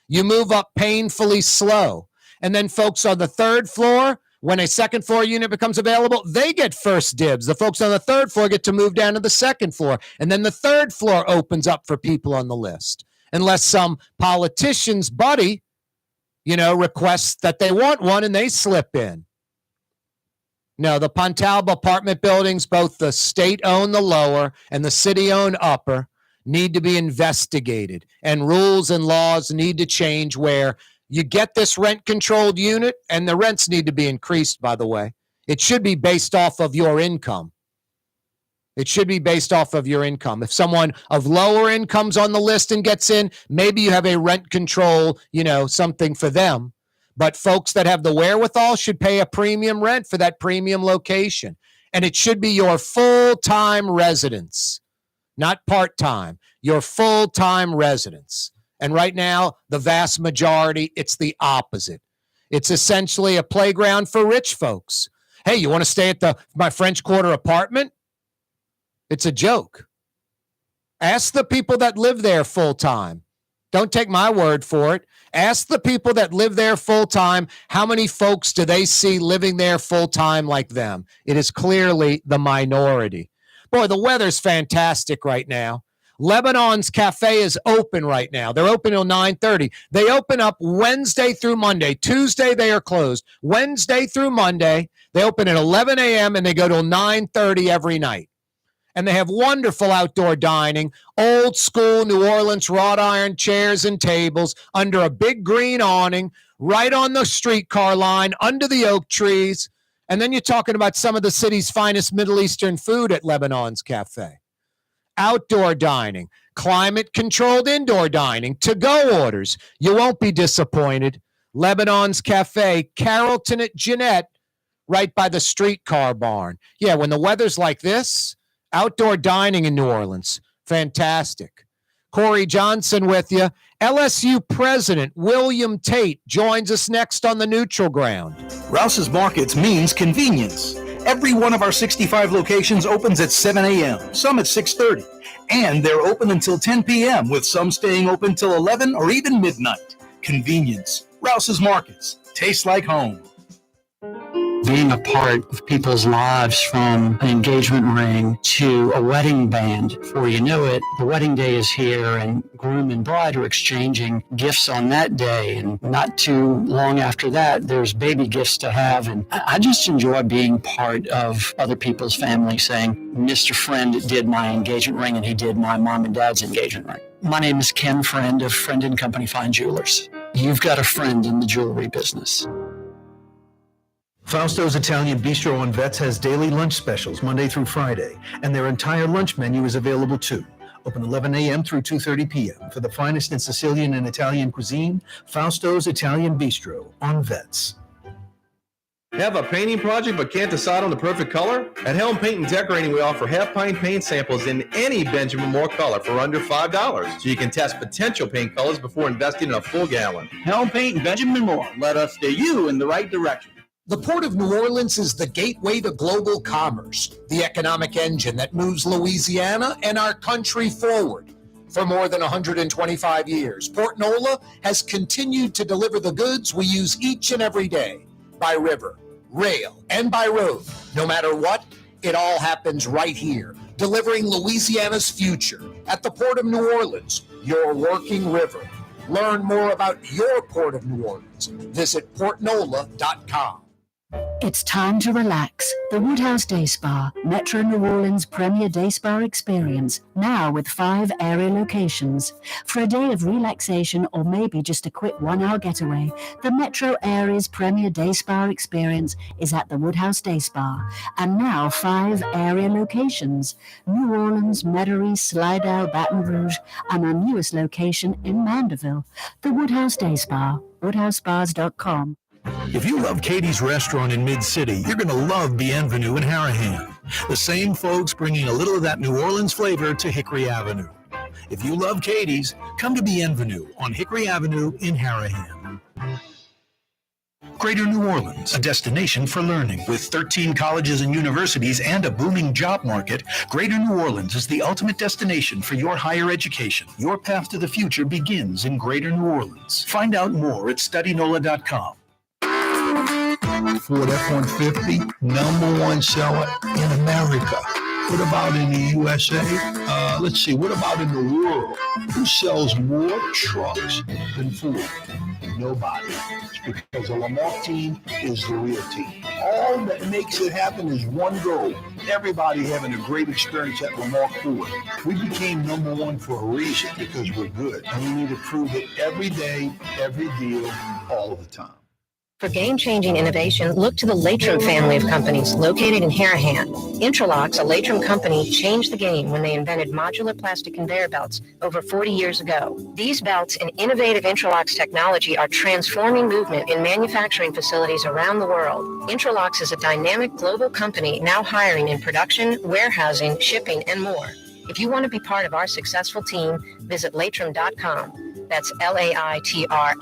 You move up painfully slow. And then folks on the third floor, when a second floor unit becomes available, they get first dibs. The folks on the third floor get to move down to the second floor. And then the third floor opens up for people on the list. Unless some politician's buddy, requests that they want one and they slip in. No, the Pontalba apartment buildings, both the state-owned, the lower, and the city-owned upper, need to be investigated. And rules and laws need to change where you get this rent-controlled unit, and the rents need to be increased, by the way. It should be based off of your income. It should be based off of your income. If someone of lower income's on the list and gets in, maybe you have a rent control, something for them. But folks that have the wherewithal should pay a premium rent for that premium location. And it should be your full-time residence, not part-time, your full-time residence. And right now, the vast majority, it's the opposite. It's essentially a playground for rich folks. Hey, you want to stay at my French Quarter apartment? It's a joke. Ask the people that live there full-time. Don't take my word for it. Ask the people that live there full-time, how many folks do they see living there full-time like them? It is clearly the minority. Boy, the weather's fantastic right now. Lebanon's Cafe is open right now. They're open till 9:30. They open up Wednesday through Monday. Tuesday, they are closed. Wednesday through Monday, they open at 11 a.m. and they go till 9:30 every night. And they have wonderful outdoor dining, old school New Orleans wrought iron chairs and tables under a big green awning, right on the streetcar line, under the oak trees. And then you're talking about some of the city's finest Middle Eastern food at Lebanon's Cafe. Outdoor dining, climate-controlled indoor dining, to-go orders. You won't be disappointed. Lebanon's Cafe, Carrollton at Jeanette, right by the streetcar barn. Yeah, when the weather's like this, outdoor dining in New Orleans, fantastic. Corey Johnson with you. LSU President William Tate joins us next on the Neutral Ground. Rouse's Markets means convenience. Every one of our 65 locations opens at 7 a.m., some at 6:30, and they're open until 10 p.m., with some staying open till 11 or even midnight. Convenience. Rouse's Markets. Tastes like home. Being a part of people's lives, from an engagement ring to a wedding band. Before you know it, the wedding day is here, and groom and bride are exchanging gifts on that day. And not too long after that, there's baby gifts to have. And I just enjoy being part of other people's family, saying, Mr. Friend did my engagement ring, and he did my mom and dad's engagement ring. My name is Ken Friend of Friend & Company Fine Jewelers. You've got a friend in the jewelry business. Fausto's Italian Bistro on Vets has daily lunch specials Monday through Friday, and their entire lunch menu is available too. Open 11 a.m. through 2:30 p.m. For the finest in Sicilian and Italian cuisine, Fausto's Italian Bistro on Vets. Have a painting project but can't decide on the perfect color? At Helm Paint and Decorating, we offer half-pint paint samples in any Benjamin Moore color for under $5, so you can test potential paint colors before investing in a full gallon. Helm Paint and Benjamin Moore. Let us steer you in the right direction. The Port of New Orleans is the gateway to global commerce, the economic engine that moves Louisiana and our country forward. For more than 125 years, Port Nola has continued to deliver the goods we use each and every day, by river, rail, and by road. No matter what, it all happens right here, delivering Louisiana's future at the Port of New Orleans, your working river. Learn more about your Port of New Orleans. Visit portnola.com. It's time to relax. The Woodhouse Day Spa, Metro New Orleans' premier day spa experience, now with 5 area locations. For a day of relaxation or maybe just a quick 1-hour getaway, the Metro area's premier day spa experience is at the Woodhouse Day Spa. And now 5 area locations: New Orleans, Metairie, Slidell, Baton Rouge, and our newest location in Mandeville. The Woodhouse Day Spa, woodhousespas.com. If you love Katie's Restaurant in Mid-City, you're going to love Bienvenue in Harahan. The same folks bringing a little of that New Orleans flavor to Hickory Avenue. If you love Katie's, come to Bienvenue on Hickory Avenue in Harahan. Greater New Orleans, a destination for learning. With 13 colleges and universities and a booming job market, Greater New Orleans is the ultimate destination for your higher education. Your path to the future begins in Greater New Orleans. Find out more at studynola.com. Ford F-150, #1 seller in America. What about in the USA? Let's see, what about in the world? Who sells more trucks than Ford? Nobody. It's because the Lamar team is the real team. All that makes it happen is one goal. Everybody having a great experience at Lamar Ford. We became #1 for a reason, because we're good. And we need to prove it every day, every deal, all the time. For game-changing innovation, look to the Latrim family of companies located in Harahan. Intralocks, a Latrim company, changed the game when they invented modular plastic conveyor belts over 40 years ago. These belts and innovative Intralocks technology are transforming movement in manufacturing facilities around the world. Intralocks is a dynamic global company now hiring in production, warehousing, shipping, and more. If you want to be part of our successful team, visit latrim.com. That's LAITRAM.com.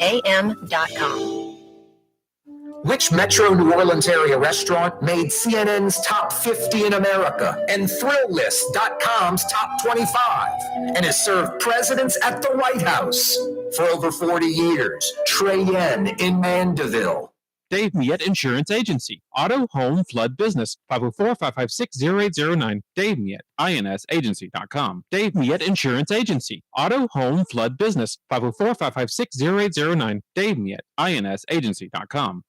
Which Metro New Orleans area restaurant made CNN's top 50 in America and ThrillList.com's top 25 and has served presidents at the White House for over 40 years? Trey Yen in Mandeville. Dave Miette Insurance Agency. Auto, home, flood business. 504-556-0809. Dave Miette, INSagency.com. Dave Miette Insurance Agency. Auto, home, flood business. 504-556-0809. Dave Miette, INSagency.com.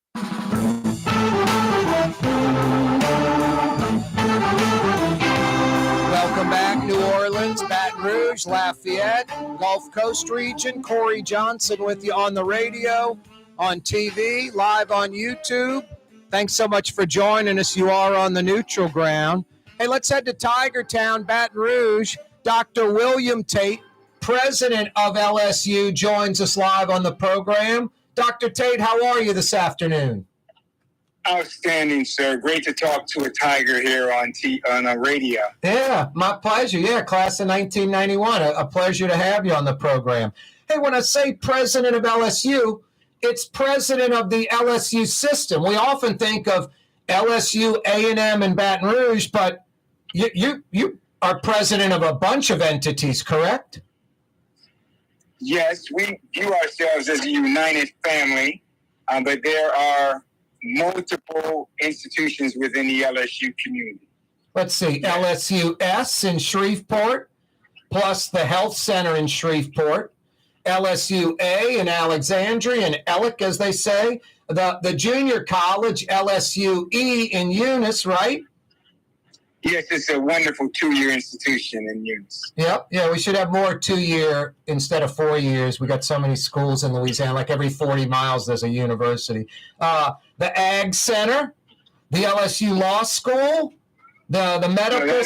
Welcome back, New Orleans, Baton Rouge, Lafayette, Gulf Coast region. Corey Johnson with you on the radio, on TV, live on YouTube. Thanks so much for joining us. You are on the neutral ground. Hey, let's head to Tiger Town, Baton Rouge. Dr. William Tate, president of LSU, joins us live on the program. Dr. Tate, how are you this afternoon? Outstanding, sir. Great to talk to a Tiger here on a radio. Yeah, my pleasure. Yeah, class of 1991. A pleasure to have you on the program. Hey, when I say president of LSU, it's president of the LSU system. We often think of LSU, A&M, and Baton Rouge, but you are president of a bunch of entities, correct? Yes, we view ourselves as a united family, but there are multiple institutions within the LSU community. Let's see, LSU-S in Shreveport, plus the Health Center in Shreveport, LSU-A in Alexandria and Ellick, as they say, the junior college, LSU-E in Eunice, right? Yes, it's a wonderful 2-year institution in Eunice. Yep, yeah, we should have more 2-year instead of 4 years. We got so many schools in Louisiana, like every 40 miles there's a university. The Ag Center, the LSU Law School, the medical... No,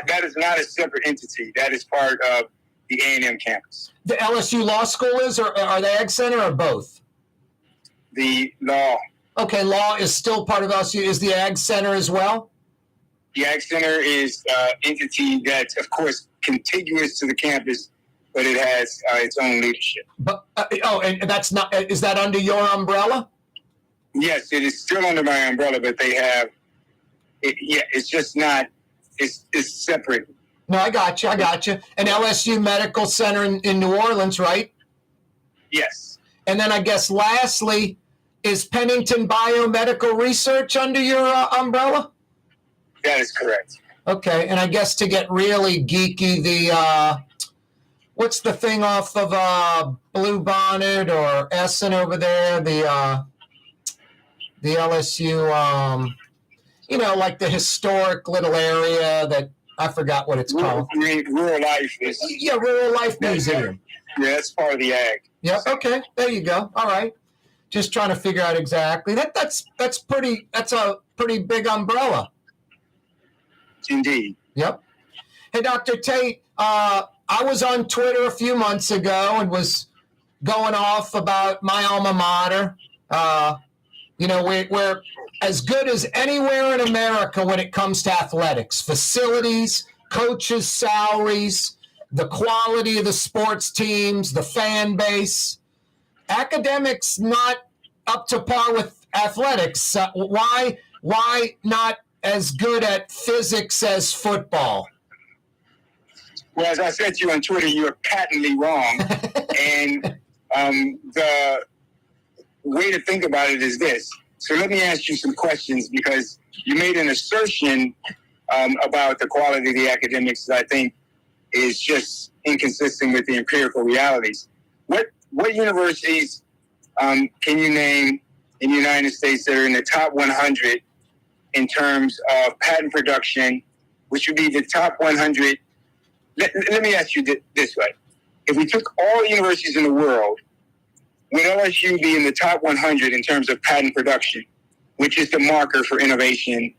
that is not a separate entity. That is part of the A&M campus. The LSU Law School is, or the Ag Center, or both? The law. Okay, law is still part of LSU. Is the Ag Center as well? The Ag Center is an entity that's, of course, contiguous to the campus, but it has its own leadership. But and that's not, is that under your umbrella? Yes, it is still under my umbrella, but they have, it's just not, it's separate. No, I got you. And LSU Medical Center in New Orleans, right? Yes. And then I guess lastly, is Pennington Biomedical Research under your umbrella? That is correct. Okay, and I guess to get really geeky, the what's the thing off of Blue Bonnet or Essen over there? The the LSU, like the historic little area that I forgot what it's called. Rural Life. Rural Life Museum. Yeah, that's part of the ag. Yeah. Okay. There you go. All right. Just trying to figure out exactly. That's a pretty big umbrella. Indeed. Yep. Hey, Dr. Tate, I was on Twitter a few months ago and was going off about my alma mater. We're as good as anywhere in America when it comes to athletics, facilities, coaches' salaries, the quality of the sports teams, the fan base. Academics not up to par with athletics. Why not as good at physics as football? Well, as I said to you on Twitter, you are patently wrong. And the way to think about it is this. So let me ask you some questions, because you made an assertion about the quality of the academics that I think is just inconsistent with the empirical realities. What universities can you name in the United States that are in the top 100 in terms of patent production, which would be the top 100? Let me ask you this way. If we took all the universities in the world, would LSU be in the top 100 in terms of patent production, which is the marker for innovation?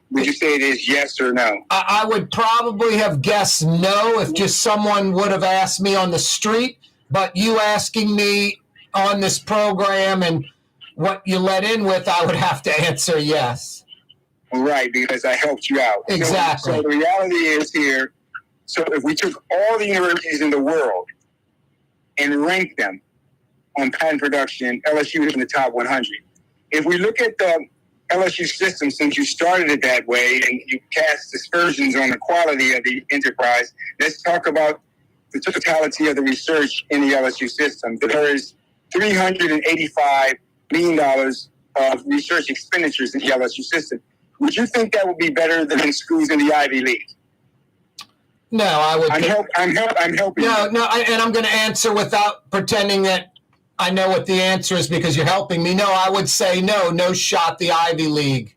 Would you say it is yes or no? I would probably have guessed no if just someone would have asked me on the street. But you asking me on this program and what you let in with, I would have to answer yes. Right, because I helped you out. Exactly. So the reality is here, so if we took all the universities in the world and ranked them on patent production, LSU is in the top 100. If we look at the LSU system, since you started it that way and you cast aspersions on the quality of the enterprise, let's talk about the totality of the research in the LSU system. There is $385 million of research expenditures in the LSU system. Would you think that would be better than schools in the Ivy League? No, I would. I'm helping. And I'm going to answer without pretending that I know what the answer is because you're helping me. No, I would say no shot the Ivy League.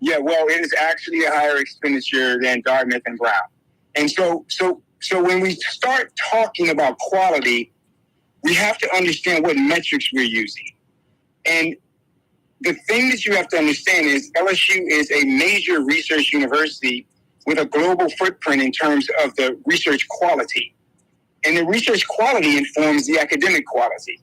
Yeah, well, it is actually a higher expenditure than Dartmouth and Brown. And so when we start talking about quality, we have to understand what metrics we're using. And the thing that you have to understand is LSU is a major research university with a global footprint in terms of the research quality. And the research quality informs the academic quality.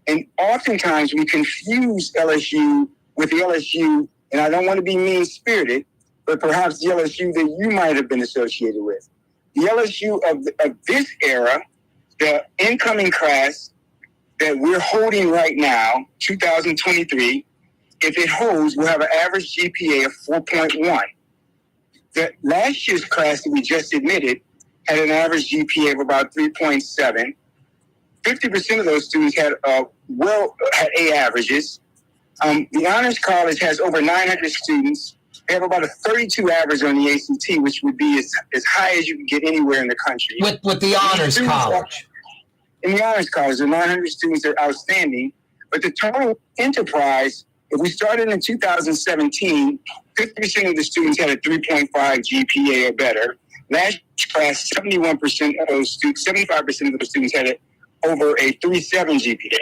And oftentimes we confuse LSU with the LSU, and I don't want to be mean-spirited, but perhaps the LSU that you might have been associated with. The LSU of this era, the incoming class that we're holding right now, 2023, if it holds, we'll have an average GPA of 4.1. The last year's class that we just admitted had an average GPA of about 3.7. 50% of those students had A averages. The Honors College has over 900 students. They have about a 32 average on the ACT, which would be as high as you can get anywhere in the country. With the Honors College. In the Honors College, the 900 students are outstanding. But the total enterprise, if we started in 2017, 50% of the students had a 3.5 GPA or better. Last class, 71% of those students, 75% of those students had over a 3.7 GPA.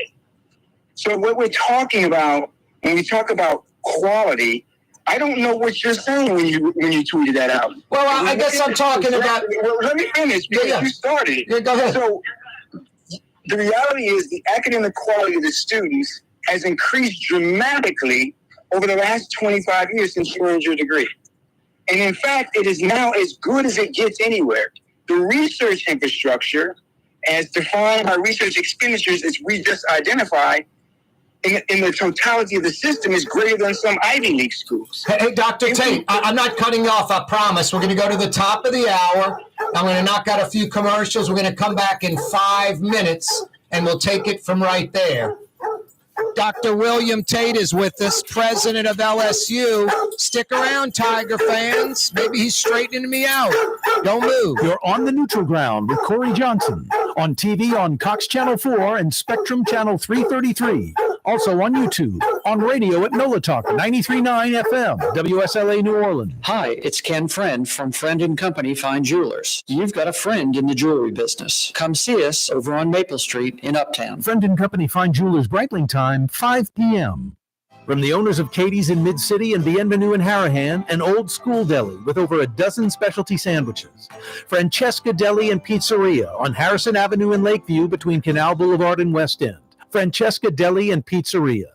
So what we're talking about, when we talk about quality, I don't know what you're saying when you tweeted that out. Well, I guess I'm talking about... Well, let me finish because you started it. Yeah, go ahead. So the reality is the academic quality of the students has increased dramatically over the last 25 years since you earned your degree. And in fact, it is now as good as it gets anywhere. The research infrastructure, as defined by research expenditures, as we just identified, in the totality of the system is greater than some Ivy League schools. Hey, Dr. Tate, I'm not cutting you off, I promise. We're going to go to the top of the hour. I'm going to knock out a few commercials. We're going to come back in 5 minutes, and we'll take it from right there. Dr. William Tate is with us, president of LSU. Stick around, Tiger fans. Maybe he's straightening me out. Don't move. You're on the neutral ground with Corey Johnson on TV on Cox Channel 4 and Spectrum Channel 333. Also on YouTube, on radio at NOLA Talk 93.9 FM, WSLA New Orleans. Hi, it's Ken Friend from Friend & Company Fine Jewelers. You've got a friend in the jewelry business. Come see us over on Maple Street in Uptown. Friend & Company Fine Jewelers Breitling time, 5 p.m. From the owners of Katie's in Mid-City and Bienvenue in Harahan, an old school deli with over a dozen specialty sandwiches. Francesca Deli and Pizzeria on Harrison Avenue in Lakeview between Canal Boulevard and West End. Francesca Deli and Pizzeria.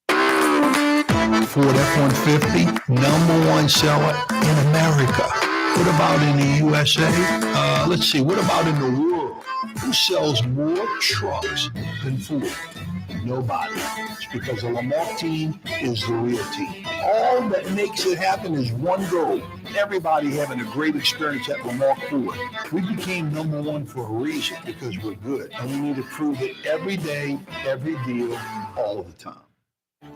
Ford F-150, number one seller in America. What about in the USA? Let's see, what about in the world? Who sells more trucks than Ford? Nobody. It's because the Lamar team is the real team. All that makes it happen is one goal. Everybody having a great experience at Lamar Ford. We became number one for a reason, because we're good. And we need to prove it every day, every deal, all the time.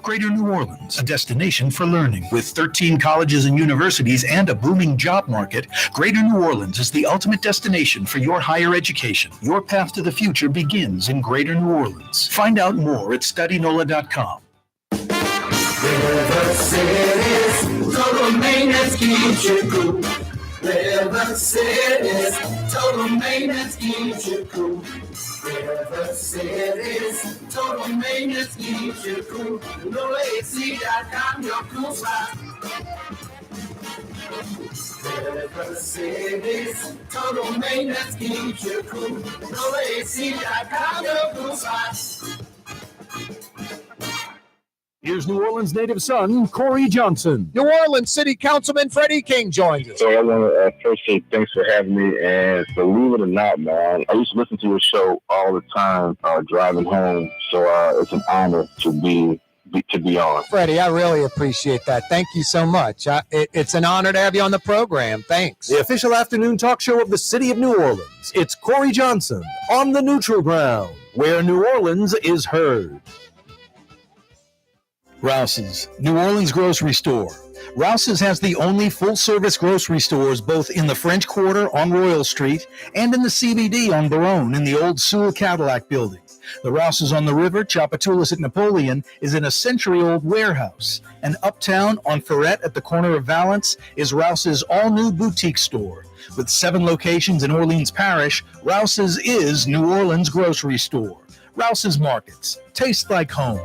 Greater New Orleans, a destination for learning. With 13 colleges and universities and a booming job market, Greater New Orleans is the ultimate destination for your higher education. Your path to the future begins in Greater New Orleans. Find out more at studynola.com. River City's total maintenance keeps you cool. River City's total maintenance keeps you cool. River City's total maintenance keeps you cool. NoAC.com, your cool spot. River City's total maintenance keeps you cool. NoAC.com, your cool spot. Here's New Orleans native son, Corey Johnson. New Orleans City Councilman Freddie King joins us. So I want to first say thanks for having me. And believe it or not, man, I used to listen to your show all the time driving home. So it's an honor to be on. Freddie, I really appreciate that. Thank you so much. It's an honor to have you on the program. Thanks. The official afternoon talk show of the city of New Orleans. It's Corey Johnson on the neutral ground, where New Orleans is heard. Rouse's, New Orleans grocery store. Rouse's has the only full-service grocery stores both in the French Quarter on Royal Street and in the CBD on Baronne in the old Sewell Cadillac building. The Rouse's on the river, Tchoupitoulas at Napoleon, is in a century-old warehouse. And uptown on Ferret at the corner of Valence is Rouse's all-new boutique store. With 7 locations in Orleans Parish, Rouse's is New Orleans grocery store. Rouse's Markets. Taste like home.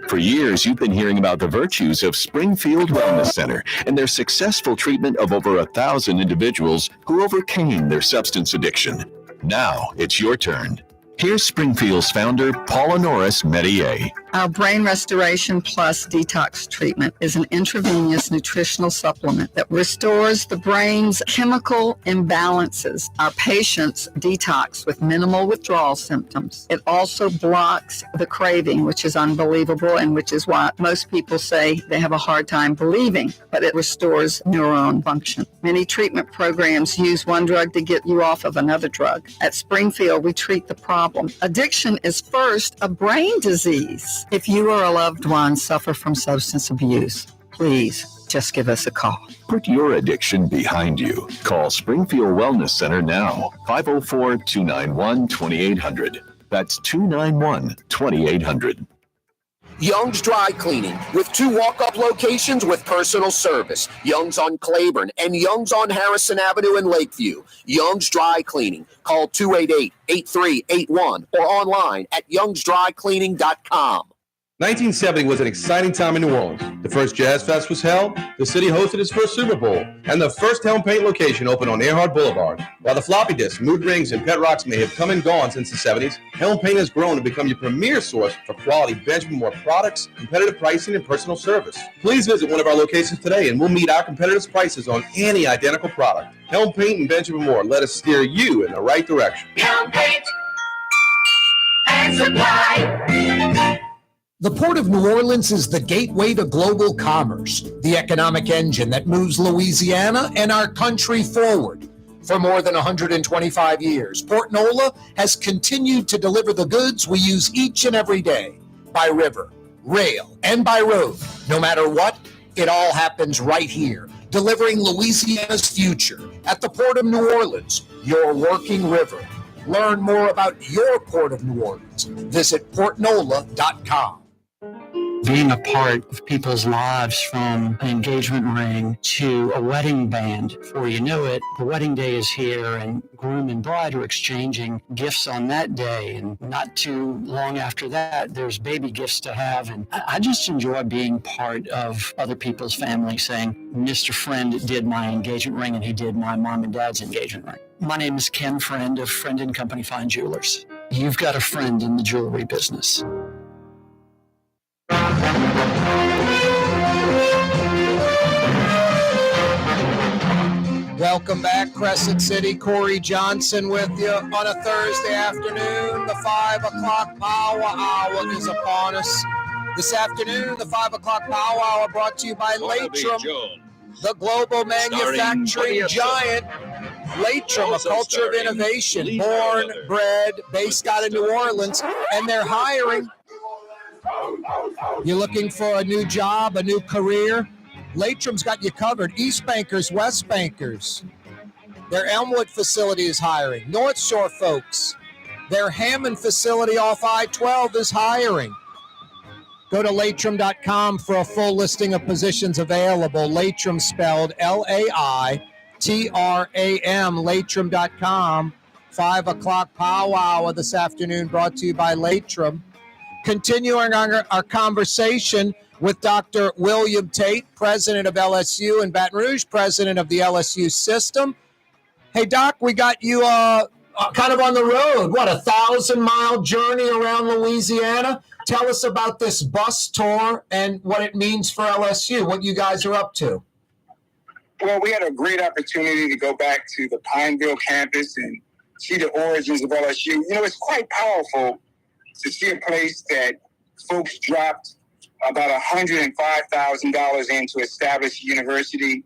For years, you've been hearing about the virtues of Springfield Wellness Center and their successful treatment of over 1,000 individuals who overcame their substance addiction. Now it's your turn. Here's Springfield's founder, Paula Norris Metier. Our Brain Restoration Plus Detox Treatment is an intravenous nutritional supplement that restores the brain's chemical imbalances. Our patients detox with minimal withdrawal symptoms. It also blocks the craving, which is unbelievable and which is why most people say they have a hard time believing, but it restores neuron function. Many treatment programs use one drug to get you off of another drug. At Springfield, we treat the problem. Addiction is first a brain disease. If you or a loved one suffer from substance abuse, please just give us a call. Put your addiction behind you. Call Springfield Wellness Center now. 504-291-2800. That's 291-2800. Young's Dry Cleaning, with 2 walk-up locations with personal service. Young's on Claiborne and Young's on Harrison Avenue in Lakeview. Young's Dry Cleaning. Call 288-8381 or online at youngsdrycleaning.com. 1970 was an exciting time in New Orleans. The first Jazz Fest was held, the city hosted its first Super Bowl, and the first Helm Paint location opened on Earhart Boulevard. While the floppy disks, mood rings, and pet rocks may have come and gone since the 70s, Helm Paint has grown to become your premier source for quality Benjamin Moore products, competitive pricing, and personal service. Please visit one of our locations today and we'll meet our competitors' prices on any identical product. Helm Paint and Benjamin Moore, let us steer you in the right direction. Helm Paint and Supply. The Port of New Orleans is the gateway to global commerce, the economic engine that moves Louisiana and our country forward. For more than 125 years, Port Nola has continued to deliver the goods we use each and every day, by river, rail, and by road. No matter what, it all happens right here, delivering Louisiana's future at the Port of New Orleans, your working river. Learn more about your Port of New Orleans. Visit portnola.com. Being a part of people's lives, from an engagement ring to a wedding band. Before you know it, the wedding day is here, and groom and bride are exchanging gifts on that day. And not too long after that, there's baby gifts to have. And I just enjoy being part of other people's families, saying, Mr. Friend did my engagement ring, and he did my mom and dad's engagement ring. My name is Ken Friend of Friend & Company Fine Jewelers. You've got a friend in the jewelry business. Welcome back, Crescent City. Corey Johnson with you on a Thursday afternoon. The 5 o'clock Power Hour is upon us. This afternoon, the 5 o'clock Power Hour brought to you by Latrim, the global manufacturing giant. Latrim, a culture of innovation, born, bred, based out of New Orleans, and they're hiring. You're looking for a new job, a new career? Latrim's got you covered. East Bankers, West Bankers. Their Elmwood facility is hiring. North Shore folks. Their Hammond facility off I-12 is hiring. Go to latrim.com for a full listing of positions available. Latrim spelled L-A-I-T-R-A-M, latrim.com. 5 o'clock Power Hour this afternoon brought to you by Latrim. Continuing our conversation with Dr. William Tate, president of LSU, and Baton Rouge, president of the LSU system. Hey, Doc, we got you kind of on the road. What, 1,000-mile journey around Louisiana? Tell us about this bus tour and what it means for LSU, what you guys are up to. Well, we had a great opportunity to go back to the Pineville campus and see the origins of LSU. You know, it's quite powerful to see a place that folks dropped about $105,000 in to establish a university.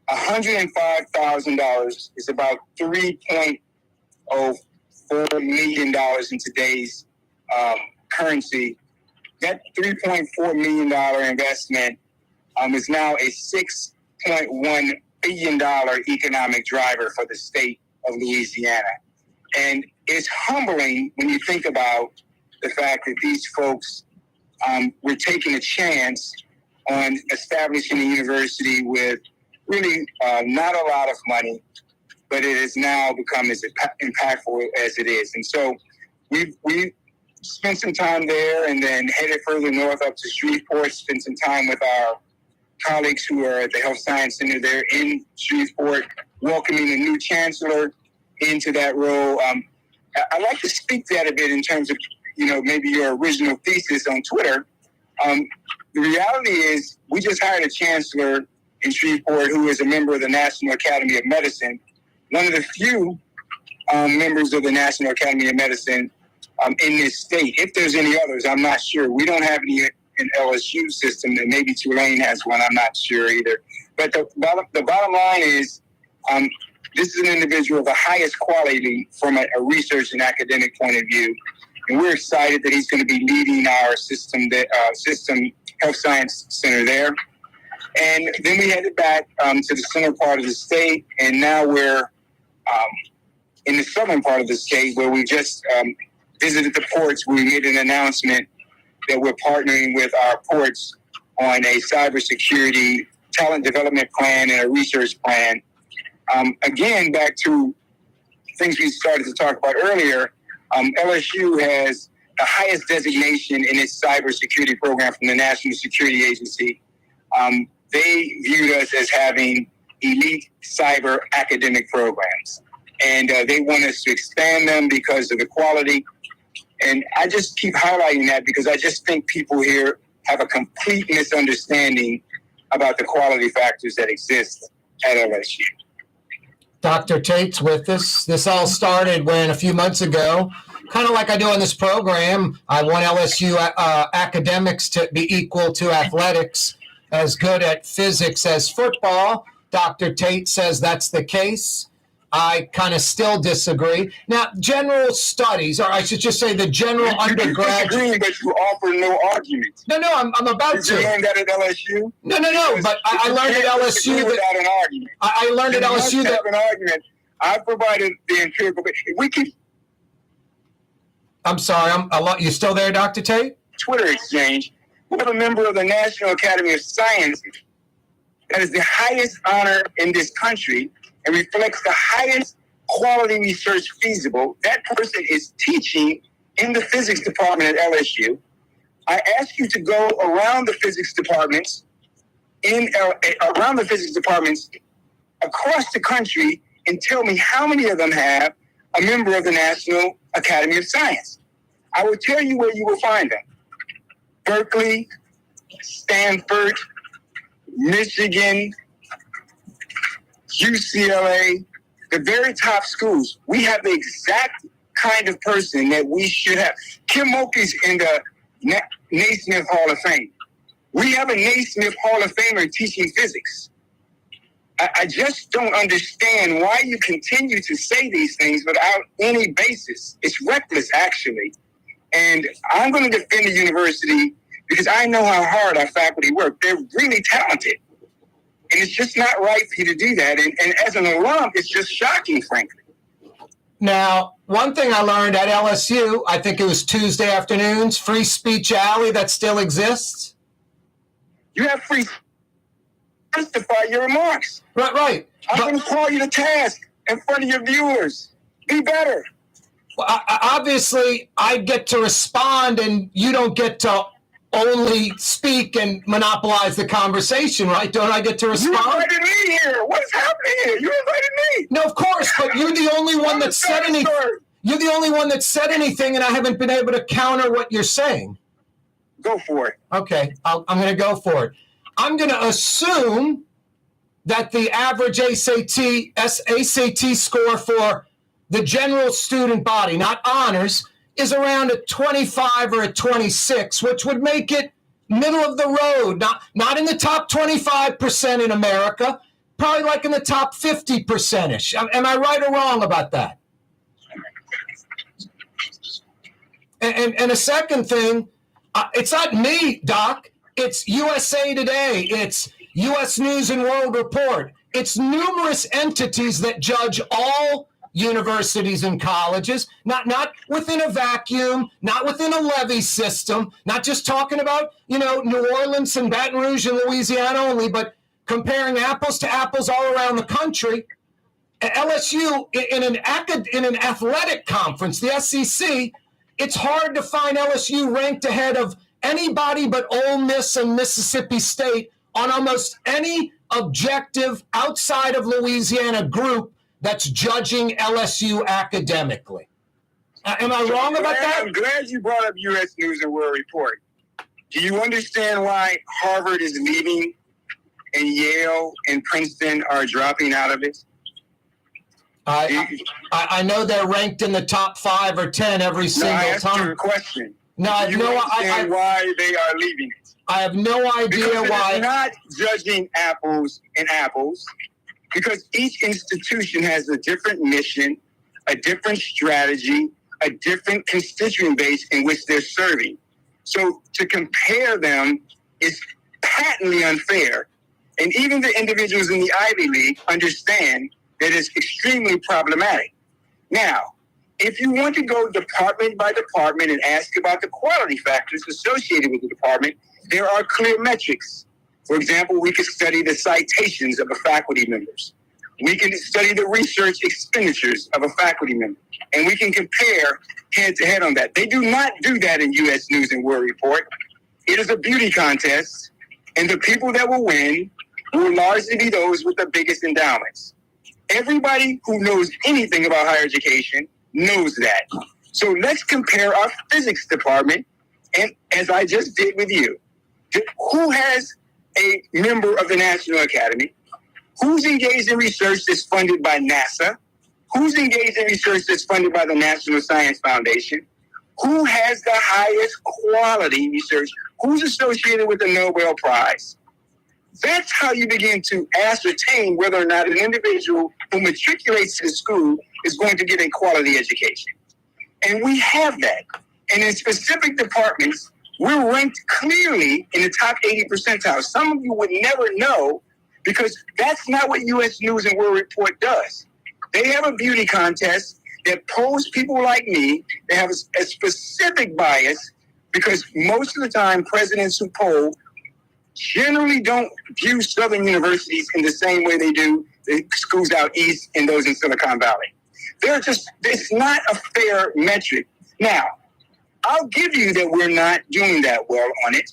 $105,000 is about $3.04 million in today's currency. That $3.4 million investment is now a $6.1 billion economic driver for the state of Louisiana. And it's humbling when you think about the fact that these folks were taking a chance on establishing a university with really not a lot of money, but it has now become as impactful as it is. And so we spent some time there and then headed further north up to Shreveport, spent some time with our colleagues who are at the Health Science Center there in Shreveport, welcoming the new chancellor into that role. I'd like to speak to that a bit in terms of, you know, maybe your original thesis on Twitter. The reality is we just hired a chancellor in Shreveport who is a member of the National Academy of Medicine, one of the few members of the National Academy of Medicine in this state. If there's any others, I'm not sure. We don't have any in LSU system, and maybe Tulane has one. I'm not sure either. But the bottom line is this is an individual of the highest quality from a research and academic point of view. And we're excited that he's going to be leading our system Health Science Center there. And then we headed back to the center part of the state, and now we're in the southern part of the state where we just visited the ports. We made an announcement that we're partnering with our ports on a cybersecurity talent development plan and a research plan. Again, back to things we started to talk about earlier, LSU has the highest designation in its cybersecurity program from the National Security Agency. They viewed us as having elite cyber academic programs, and they want us to expand them because of the quality. And I just keep highlighting that because I just think people here have a complete misunderstanding about the quality factors that exist at LSU. Dr. Tate's with us. This all started when a few months ago, kind of like I do on this program, I want LSU academics to be equal to athletics, as good at physics as football. Dr. Tate says that's the case. I kind of still disagree. Now, general studies, or I should just say the general undergraduate. But you offer no argument. No, I'm about Did to. you learn that at LSU? No. But I learned at LSU that without an argument. I learned at LSU that an argument. I provided the empirical. I'm sorry. You still there, Dr. Tate? Twitter exchange. We have a member of the National Academy of Sciences. That is the highest honor in this country and reflects the highest quality research feasible. That person is teaching in the physics department at LSU. I ask you to go around the physics departments across the country and tell me how many of them have a member of the National Academy of Science. I will tell you where you will find them. Berkeley, Stanford, Michigan, UCLA, the very top schools. We have the exact kind of person that we should have. Kim Mulkey's in the Naismith Hall of Fame. We have a Naismith Hall of Famer teaching physics. I just don't understand why you continue to say these things without any basis. It's reckless, actually. And I'm going to defend the university because I know how hard our faculty work. They're really talented. And it's just not right for you to do that. And as an alum, it's just shocking, frankly. Now, one thing I learned at LSU, I think it was Tuesday afternoons, Free Speech Alley, that still exists. You have free justify your remarks. Right. I'm going to call you to task in front of your viewers. Be better. Well, obviously, I get to respond, and you don't get to only speak and monopolize the conversation, right? Don't I get to respond? You invited me here. What is happening here? You invited me. No, of course, but you're the only one that said anything. You're the only one that said anything, and I haven't been able to counter what you're saying. Go for it. Okay, I'm going to go for it. I'm going to assume that the average SAT score for the general student body, not honors, is around a 25 or a 26, which would make it middle of the road, not in the top 25% in America, probably like in the top 50%-ish. Am I right or wrong about that? And a second thing, it's not me, Doc. It's USA Today. It's U.S. News and World Report. It's numerous entities that judge all universities and colleges, not within a vacuum, not within a levy system, not just talking about, New Orleans and Baton Rouge and Louisiana only, but comparing apples to apples all around the country. At LSU, in an athletic conference, the SEC, it's hard to find LSU ranked ahead of anybody but Ole Miss and Mississippi State on almost any objective outside of Louisiana group that's judging LSU academically. Am I wrong about that? I'm glad you brought up U.S. News and World Report. Do you understand why Harvard is leaving and Yale and Princeton are dropping out of it? I know they're ranked in the top 5 or 10 every single time. I asked you a question. No, I know why they are leaving it. I have no idea because why. It's not judging apples and apples, because each institution has a different mission, a different strategy, a different constituent base in which they're serving. So to compare them is patently unfair. And even the individuals in the Ivy League understand that it's extremely problematic. Now, if you want to go department by department and ask about the quality factors associated with the department, there are clear metrics. For example, we could study the citations of the faculty members. We can study the research expenditures of a faculty member, and we can compare head-to-head on that. They do not do that in U.S. News and World Report. It is a beauty contest, and the people that will win will largely be those with the biggest endowments. Everybody who knows anything about higher education knows that. So let's compare our physics department, and as I just did with you, who has a member of the National Academy? Who's engaged in research that's funded by NASA? Who's engaged in research that's funded by the National Science Foundation? Who has the highest quality research? Who's associated with the Nobel Prize? That's how you begin to ascertain whether or not an individual who matriculates to the school is going to get a quality education. And we have that. And in specific departments, we're ranked clearly in the top 80 percentile. Some of you would never know, because that's not what U.S. News and World Report does. They have a beauty contest, that pose people like me. They have a specific bias because most of the time presidents who poll generally don't view Southern universities in the same way they do the schools out east and those in Silicon Valley. It's not a fair metric. Now, I'll give you that we're not doing that well on it,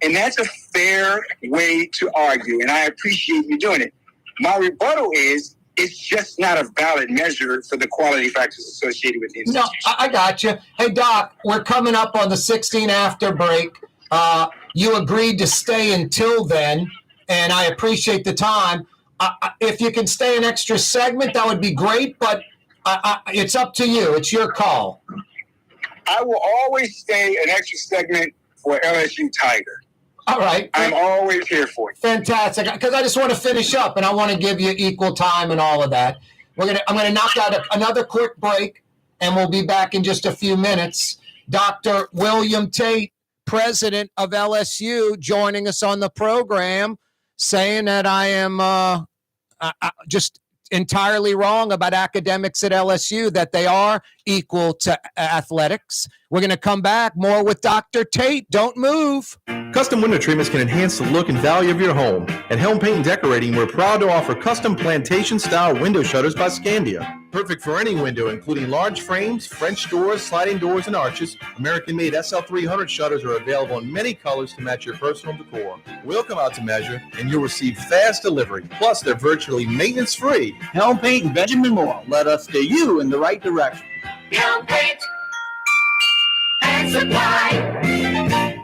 and that's a fair way to argue, and I appreciate you doing it. My rebuttal is it's just not a valid measure for the quality factors associated with the institution. No, I got you. Hey, Doc, we're coming up on the 16 after break. You agreed to stay until then, and I appreciate the time. If you can stay an extra segment, that would be great, but it's up to you. It's your call. I will always stay an extra segment for LSU Tiger. All right. I'm always here for you. Fantastic. Because I just want to finish up, and I want to give you equal time and all of that. I'm going to knock out another quick break, and we'll be back in just a few minutes. Dr. William Tate, president of LSU, joining us on the program, saying that I am just entirely wrong about academics at LSU, that they are equal to athletics. We're going to come back more with Dr. Tate. Don't move. Custom window treatments can enhance the look and value of your home. At Helm Paint and Decorating, we're proud to offer custom plantation-style window shutters by Scandia. Perfect for any window, including large frames, French doors, sliding doors, and arches. American-made SL300 shutters are available in many colors to match your personal decor. We'll come out to measure, and you'll receive fast delivery. Plus, they're virtually maintenance-free. Helm Paint and Benjamin Moore. Let us steer you in the right direction. Helm Paint and Supply.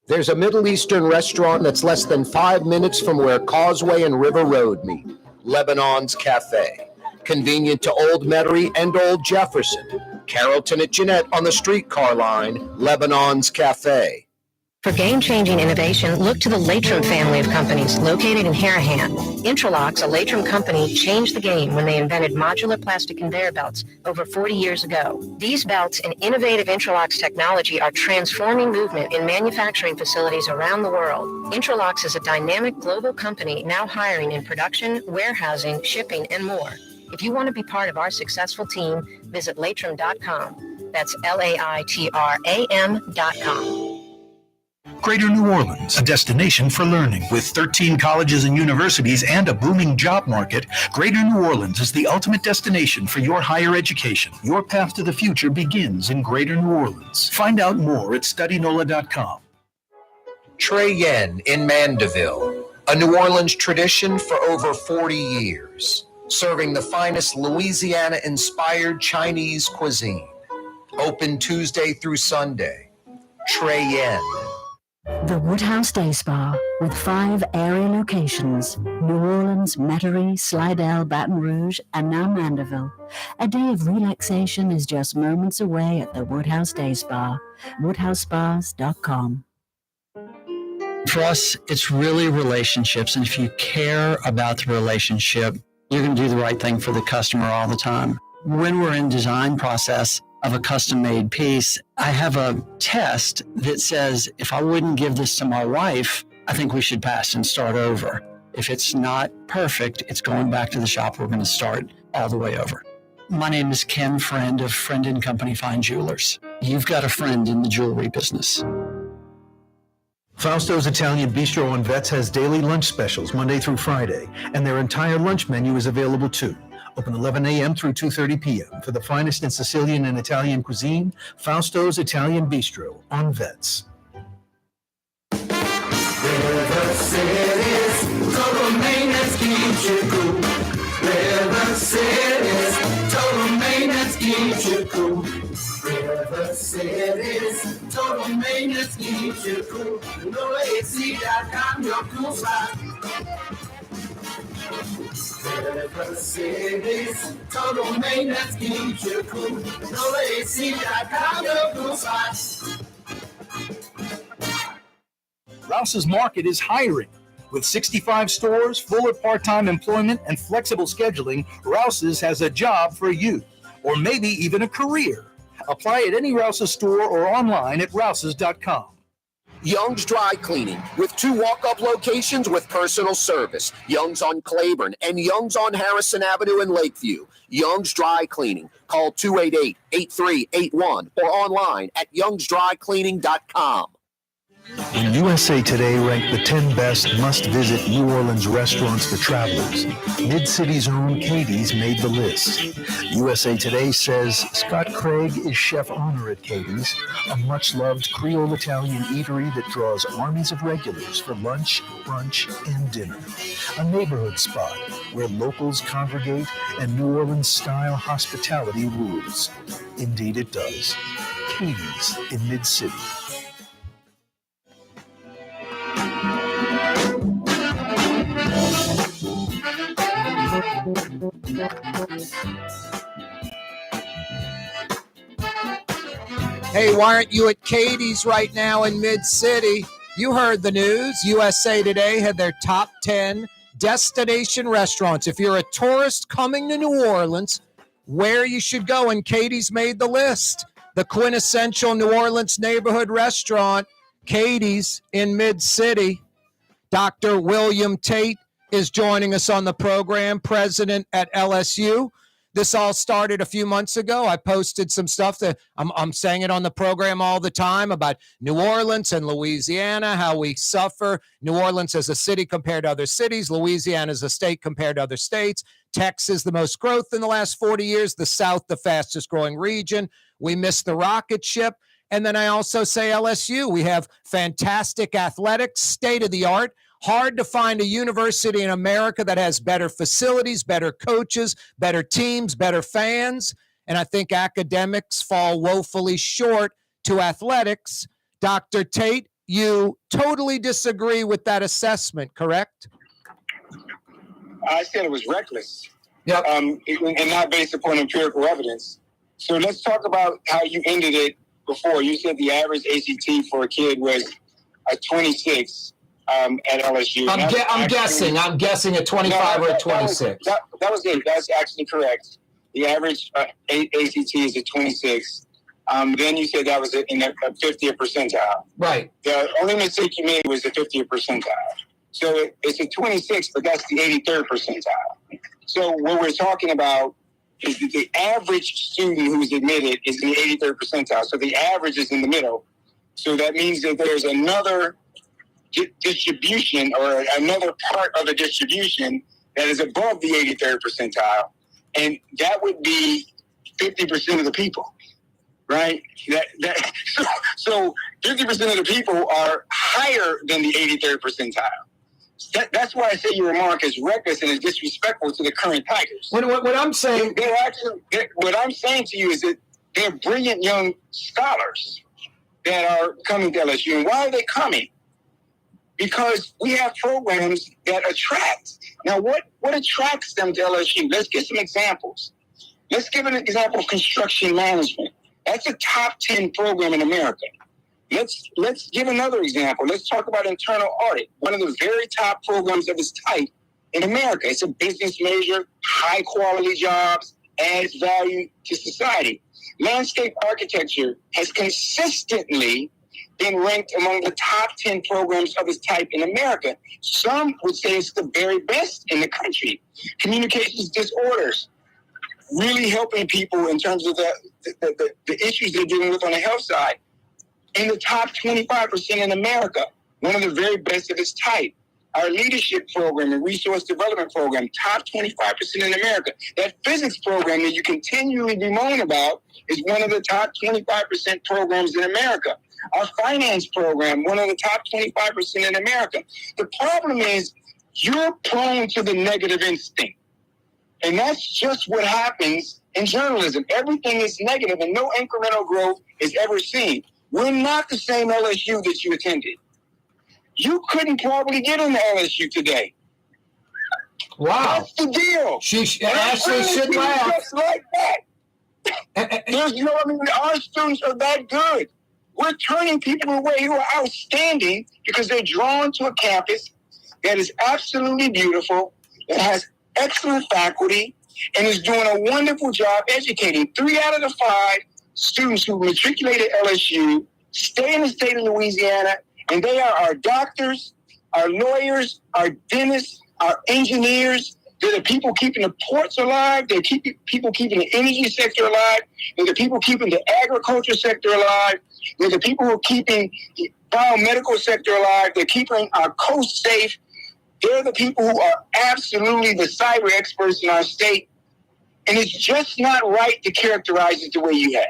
There's a Middle Eastern restaurant that's less than 5 minutes from where Causeway and River Road meet, Lebanon's Cafe. Convenient to Old Metairie and Old Jefferson. Carrollton at Jeanette on the streetcar line, Lebanon's Cafe. For game-changing innovation, look to the Latrim family of companies located in Harahan. Intralocks, a Latrim company, changed the game when they invented modular plastic conveyor belts over 40 years ago. These belts and innovative Intralocks technology are transforming movement in manufacturing facilities around the world. Intralocks is a dynamic global company now hiring in production, warehousing, shipping, and more. If you want to be part of our successful team, visit Latrim.com. That's LAITRAM.com. Greater New Orleans, a destination for learning. With 13 colleges and universities and a booming job market, Greater New Orleans is the ultimate destination for your higher education. Your path to the future begins in Greater New Orleans. Find out more at studynola.com. Trey Yen in Mandeville, a New Orleans tradition for over 40 years, serving the finest Louisiana-inspired Chinese cuisine. Open Tuesday through Sunday. Trey Yen. The Woodhouse Day Spa, with 5 area locations, New Orleans, Metairie, Slidell, Baton Rouge, and now Mandeville. A day of relaxation is just moments away at the Woodhouse Day Spa, woodhousespas.com. For us, it's really relationships, and if you care about the relationship, you're going to do the right thing for the customer all the time. When we're in design process of a custom-made piece, I have a test that says if I wouldn't give this to my wife, I think we should pass and start over. If it's not perfect, it's going back to the shop. We're going to start all the way over. My name is Ken Friend of Friend & Company Fine Jewelers. You've got a friend in the jewelry business. Fausto's Italian Bistro on Vets has daily lunch specials Monday through Friday, and their entire lunch menu is available too. Open 11 a.m. through 2:30 p.m. For the finest in Sicilian and Italian cuisine, Fausto's Italian Bistro on Vets. River City's total maintenance keeps you cool. River City's total maintenance keeps you cool. River City's total maintenance keeps you cool. NoAC.com, your cool spot. River City's total maintenance keeps you cool. NoAC.com, your cool spot. Rouse's Market is hiring. With 65 stores, full or part-time employment, and flexible scheduling, Rouse's has a job for you, or maybe even a career. Apply at any Rouse's store or online at rouses.com. Young's Dry Cleaning, with 2 walk-up locations with personal service. Young's on Claiborne and Young's on Harrison Avenue in Lakeview. Young's Dry Cleaning. Call 288-8381 or online at youngsdrycleaning.com. When USA Today ranked the 10 best must-visit New Orleans restaurants for travelers, Mid-City's own Katie's made the list. USA Today says Scott Craig is chef-owner at Katie's, a much-loved Creole Italian eatery that draws armies of regulars for lunch, brunch, and dinner. A neighborhood spot where locals congregate and New Orleans-style hospitality rules. Indeed it does. Katie's in Mid-City. Hey, why aren't you at Katie's right now in Mid-City? You heard the news. USA Today had their top 10 destination restaurants. If you're a tourist coming to New Orleans, where you should go, and Katie's made the list. The quintessential New Orleans neighborhood restaurant, Katie's in Mid-City. Dr. William Tate is joining us on the program, president at LSU. This all started a few months ago. I posted some stuff that I'm saying it on the program all the time about New Orleans and Louisiana, how we suffer. New Orleans as a city compared to other cities. Louisiana as a state compared to other states. Texas, the most growth in the last 40 years. The South, the fastest growing region. We missed the rocket ship. And then I also say LSU. We have fantastic athletics, state of the art. Hard to find a university in America that has better facilities, better coaches, better teams, better fans. And I think academics fall woefully short to athletics. Dr. Tate, you totally disagree with that assessment, correct? I said it was reckless. Yep. And not based upon empirical evidence. So let's talk about how you ended it before. You said the average ACT for a kid was a 26. At LSU. I'm guessing a 25 or a 26. That was it. That's actually correct. The average ACT is a 26. Then you said that was in a 50th percentile. Right. The only mistake you made was the 50th percentile. So it's a 26, but that's the 83rd percentile. So what we're talking about is that the average student who's admitted is in the 83rd percentile. So the average is in the middle. So that means that there's another distribution or another part of the distribution that is above the 83rd percentile, and that would be 50% of the people, right? So 50% of the people are higher than the 83rd percentile. That's why I say your remark is reckless and is disrespectful to the current Tigers. What I'm saying, what I'm saying to you is that they're brilliant young scholars that are coming to LSU, and why are they coming? Because we have programs that attract. Now, what attracts them to LSU? Let's get some examples. Let's give an example of construction management. That's a top 10 program in America. Let's give another example. Let's talk about internal audit, one of the very top programs of its type in America. It's a business major, high quality jobs, adds value to society. Landscape architecture has consistently been ranked among the top 10 programs of its type in America. Some would say it's the very best in the country. Communications disorders, really helping people in terms of the issues they're dealing with on the health side. In the top 25% in America, one of the very best of its type. Our leadership program and resource development program, top 25% in America. That physics program that you continually bemoan about is one of the top 25% programs in America. Our finance program, one of the top 25% in America. The problem is you're prone to the negative instinct. And that's just what happens in journalism. Everything is negative and no incremental growth is ever seen. We're not the same LSU that you attended. You couldn't probably get into LSU today. Wow. That's the deal. Ashley should laugh. Just like that. Our students are that good. We're turning people away who are outstanding because they're drawn to a campus that is absolutely beautiful, that has excellent faculty, and is doing a wonderful job educating. 3 out of the 5 students who matriculated LSU stay in the state of Louisiana And they are our doctors, our lawyers, our dentists, our engineers. They're the people keeping the ports alive. They're people keeping the energy sector alive. They're the people keeping the agriculture sector alive. They're the people who are keeping the biomedical sector alive. They're keeping our coast safe. They're the people who are absolutely the cyber experts in our state. And it's just not right to characterize it the way you have.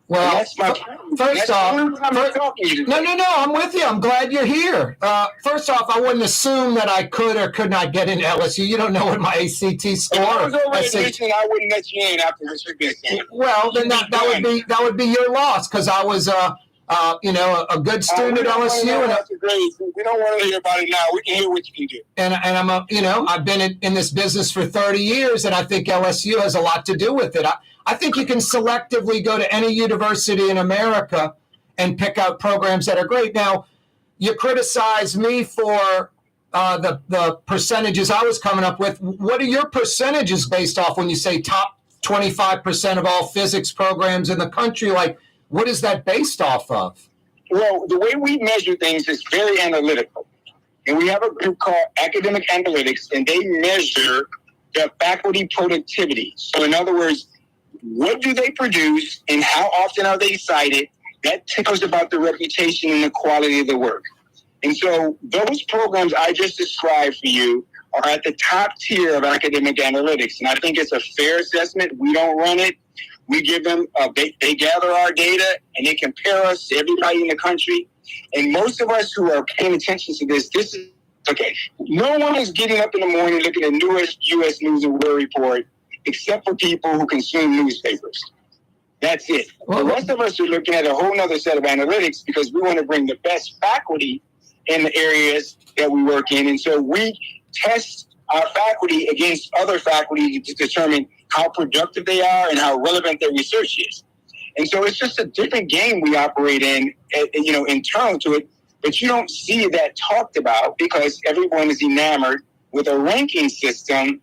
Well, that's my first off, no, I'm with you. I'm glad you're here. First off, I wouldn't assume that I could or could not get into LSU. You don't know what my ACT score. If I was over at Michigan, I wouldn't let you in after what you've been saying. Well, then that would be your loss, because I was a good student at LSU. We don't want to hear about it now. We can hear what you can do. And I'm I've been in this business for 30 years, and I think LSU has a lot to do with it. I think you can selectively go to any university in America and pick out programs that are great. Now, you criticize me for the percentages I was coming up with. What are your percentages based off when you say top 25% of all physics programs in the country? Like, what is that based off of? Well, the way we measure things is very analytical. And we have a group called Academic Analytics, and they measure the faculty productivity. So in other words, what do they produce and how often are they cited? That tells about the reputation and the quality of the work. And so those programs I just described for you are at the top tier of academic analytics. And I think it's a fair assessment. We don't run it. We give them, they gather our data and they compare us to everybody in the country. And most of us who are paying attention to this is, okay, no one is getting up in the morning looking at newest U.S. News and World Report except for people who consume newspapers. That's it. The rest of us are looking at a whole other set of analytics because we want to bring the best faculty in the areas that we work in. And so we test our faculty against other faculty to determine how productive they are and how relevant their research is. And so it's just a different game we operate in, internal to it, but you don't see that talked about because everyone is enamored with a ranking system.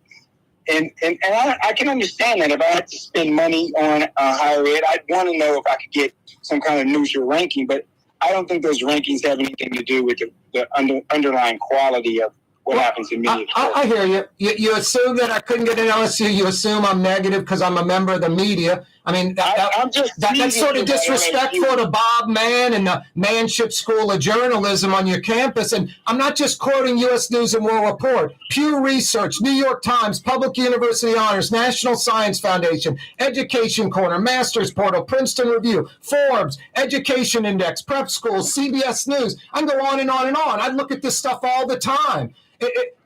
And I can understand that if I had to spend money on higher ed, I'd want to know if I could get some kind of neutral ranking, but I don't think those rankings have anything to do with the underlying quality of what happens in media. I hear you. You assume that I couldn't get an LSU. You assume I'm negative because I'm a member of the media. I mean, that's sort of disrespectful to Bob Mann and the Manship School of Journalism on your campus. And I'm not just quoting U.S. News and World Report. Pew Research, New York Times, Public University Honors, National Science Foundation, Education Corner, Masters Portal, Princeton Review, Forbes, Education Index, Prep Schools, CBS News. I can go on and on and on. I look at this stuff all the time.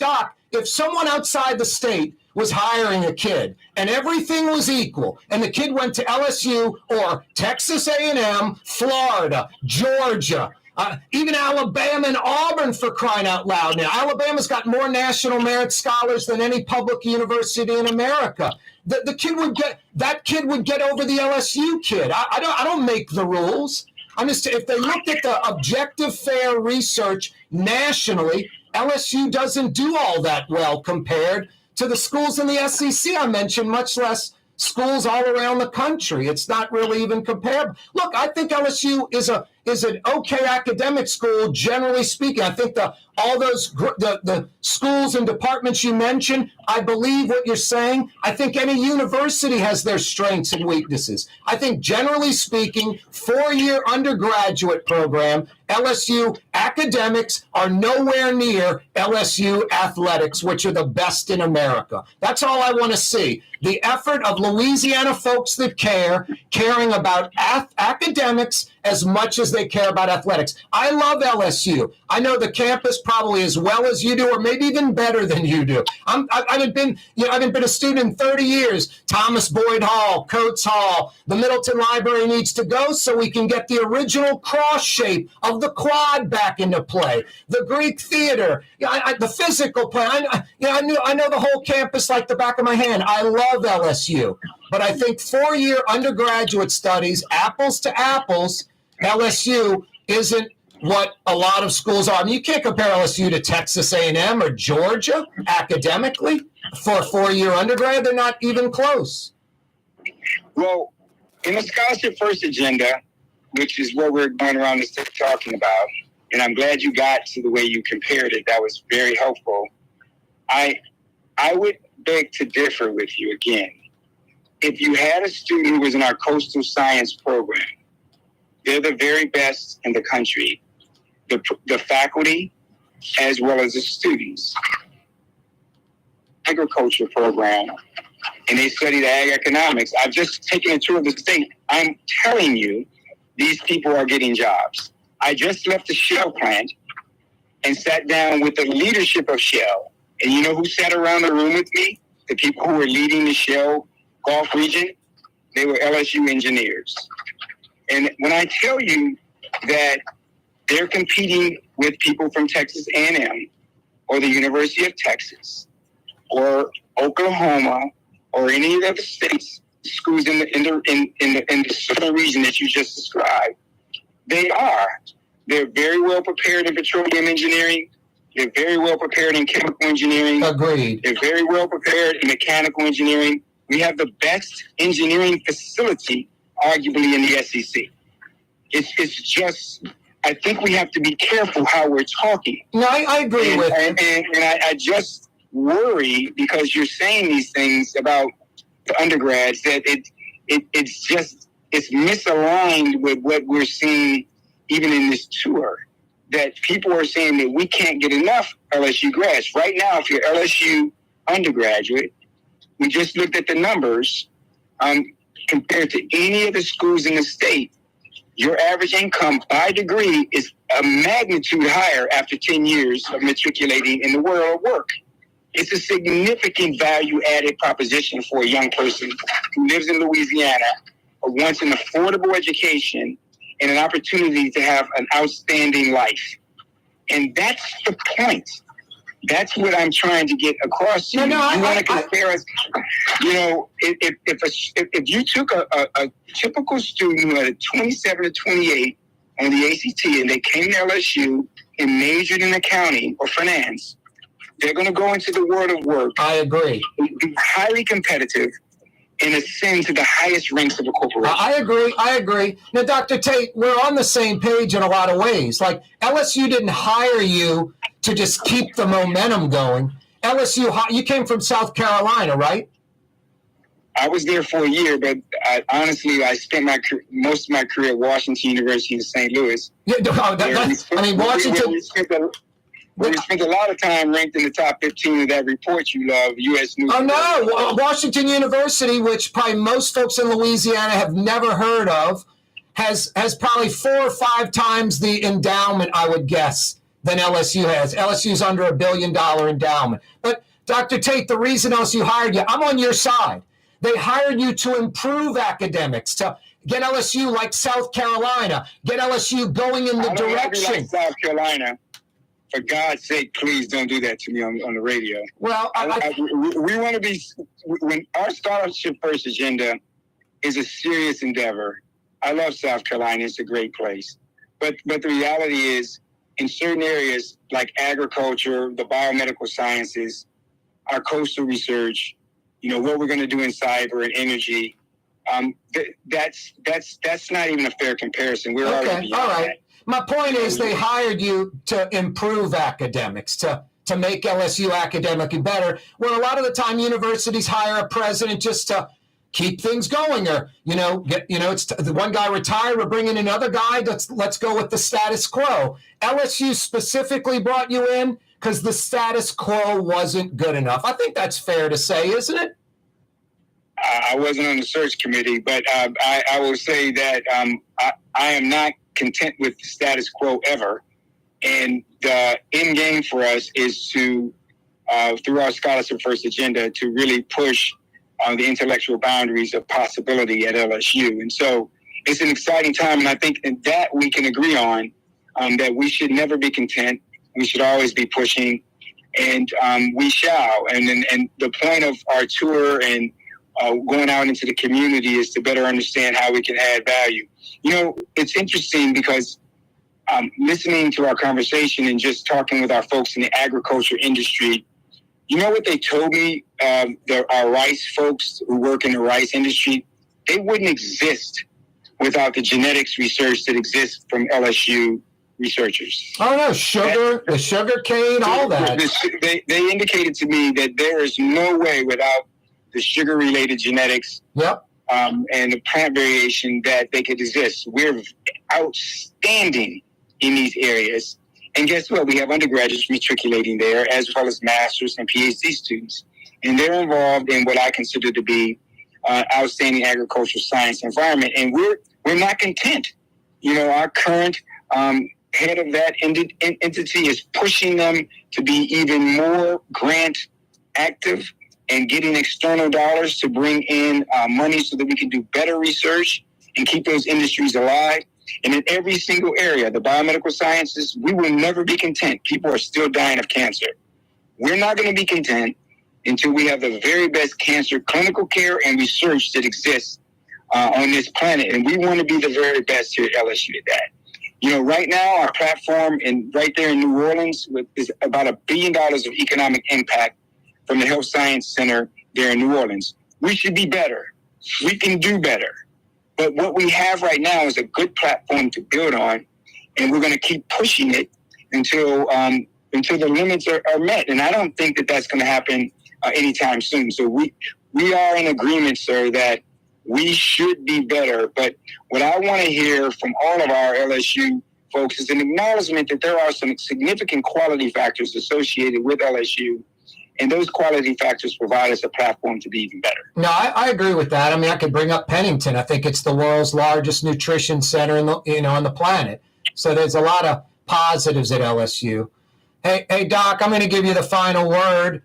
Doc, if someone outside the state was hiring a kid and everything was equal and the kid went to LSU or Texas A&M, Florida, Georgia, even Alabama and Auburn, for crying out loud now. Alabama's got more national merit scholars than any public university in America. That kid would get over the LSU kid. I don't make the rules. I'm just, if they looked at the objective, fair research nationally, LSU doesn't do all that well compared to the schools in the SEC I mentioned, much less schools all around the country. It's not really even comparable. Look, I think LSU is an okay academic school, generally speaking. I think all those the schools and departments you mentioned, I believe what you're saying. I think any university has their strengths and weaknesses. I think generally speaking, 4-year undergraduate program, LSU academics are nowhere near LSU athletics, which are the best in America. That's all I want to see. The effort of Louisiana folks that caring about academics as much as they care about athletics. I love LSU. I know the campus probably as well as you do, or maybe even better than you do. I haven't been a student in 30 years. Thomas Boyd Hall, Coates Hall, the Middleton Library needs to go so we can get the original cross shape of the quad back into play. The Greek theater, the physical plan. I know the whole campus like the back of my hand. I love LSU, but I think 4-year undergraduate studies, apples to apples, LSU isn't what a lot of schools are. I mean, you can't compare LSU to Texas A&M or Georgia academically for a 4-year undergrad. They're not even close. Well, in the Scholarship First agenda, which is what we're going around this talking about, and I'm glad you got to the way you compared it. That was very helpful. I would beg to differ with you again. If you had a student who was in our coastal science program, they're the very best in the country, the faculty as well as the students. Agriculture program, and they studied ag economics. I've just taken a tour of the state. I'm telling you, these people are getting jobs. I just left the Shell plant and sat down with the leadership of Shell. And you know who sat around the room with me? The people who were leading the Shell Gulf region? They were LSU engineers. And when I tell you that they're competing with people from Texas A&M or the University of Texas or Oklahoma or any of the other states, schools in the southern region that you just described, they're very well prepared in petroleum engineering. They're very well prepared in chemical engineering. Agreed. They're very well prepared in mechanical engineering. We have the best engineering facility, arguably, in the SEC. It's just, I think we have to be careful how we're talking. No, I agree with you. And I just worry because you're saying these things about the undergrads that it's misaligned with what we're seeing even in this tour. That people are saying that we can't get enough LSU grads. Right now, if you're LSU undergraduate, we just looked at the numbers compared to any of the schools in the state. Your average income by degree is a magnitude higher after 10 years of matriculating in the world of work. It's a significant value-added proposition for a young person who lives in Louisiana or wants an affordable education and an opportunity to have an outstanding life. And that's the point. That's what I'm trying to get across to you. You want to compare us, if you took a typical student who had a 27 to 28 on the ACT and they came to LSU and majored in accounting or finance, they're going to go into the world of work. I agree. Be highly competitive and ascend to the highest ranks of a corporation. I agree. Now, Dr. Tate, we're on the same page in a lot of ways. Like, LSU didn't hire you to just keep the momentum going. You came from South Carolina, right? I was there for a year, but honestly, I spent most of my career at Washington University in St. Louis. Washington. We spent a lot of time ranked in the top 15 of that report you love, U.S. News. Oh, no. Washington University, which probably most folks in Louisiana have never heard of, has probably 4 or 5 times the endowment, I would guess, than LSU has. LSU's under $1 billion endowment. But, Dr. Tate, the reason LSU hired you, I'm on your side. They hired you to improve academics, to get LSU like South Carolina, get LSU going in the direction. Like South Carolina. For God's sake, please don't do that to me on the radio. Well, we want to be, when our scholarship first agenda is a serious endeavor. I love South Carolina. It's a great place. But the reality is, in certain areas like agriculture, the biomedical sciences, our coastal research, what we're going to do in cyber and energy, that's not even a fair comparison. We're already beyond that. My point is they hired you to improve academics, to make LSU academically better, where a lot of the time universities hire a president just to keep things going, or, it's the one guy retired, we're bringing in another guy, let's go with the status quo. LSU specifically brought you in because the status quo wasn't good enough. I think that's fair to say, isn't it? I wasn't on the search committee, but I will say that I am not content with the status quo ever. And the end game for us is to, through our scholarship first agenda, to really push the intellectual boundaries of possibility at LSU. And so it's an exciting time. And I think that we can agree on that we should never be content. We should always be pushing, and we shall. And the point of our tour and going out into the community is to better understand how we can add value. It's interesting because listening to our conversation and just talking with our folks in the agriculture industry, what they told me, our rice folks who work in the rice industry, they wouldn't exist without the genetics research that exists from LSU researchers. Oh no, sugar, the sugar cane, all that. They indicated to me that there is no way without the sugar-related genetics and the plant variation that they could exist. We're outstanding in these areas. And guess what? We have undergraduates matriculating there, as well as master's and PhD students. And they're involved in what I consider to be outstanding agricultural science environment. And we're not content. You know, our current head of that entity is pushing them to be even more grant active and getting external dollars to bring in money so that we can do better research and keep those industries alive. And in every single area, the biomedical sciences, we will never be content. People are still dying of cancer. We're not going to be content until we have the very best cancer clinical care and research that exists on this planet. And we want to be the very best here at LSU at that. You know, right now, our platform right there in New Orleans is about $1 billion of economic impact from the Health Science Center there in New Orleans. We should be better. We can do better. But what we have right now is a good platform to build on, and we're going to keep pushing it until the limits are met. And I don't think that that's going to happen anytime soon. So we are in agreement, sir, that we should be better. But what I want to hear from all of our LSU folks is an acknowledgement that there are some significant quality factors associated with LSU, and those quality factors provide us a platform to be even better. No, I agree with that. I mean, I could bring up Pennington. I think it's the world's largest nutrition center on the planet. So there's a lot of positives at LSU. Hey, Doc, I'm going to give you the final word.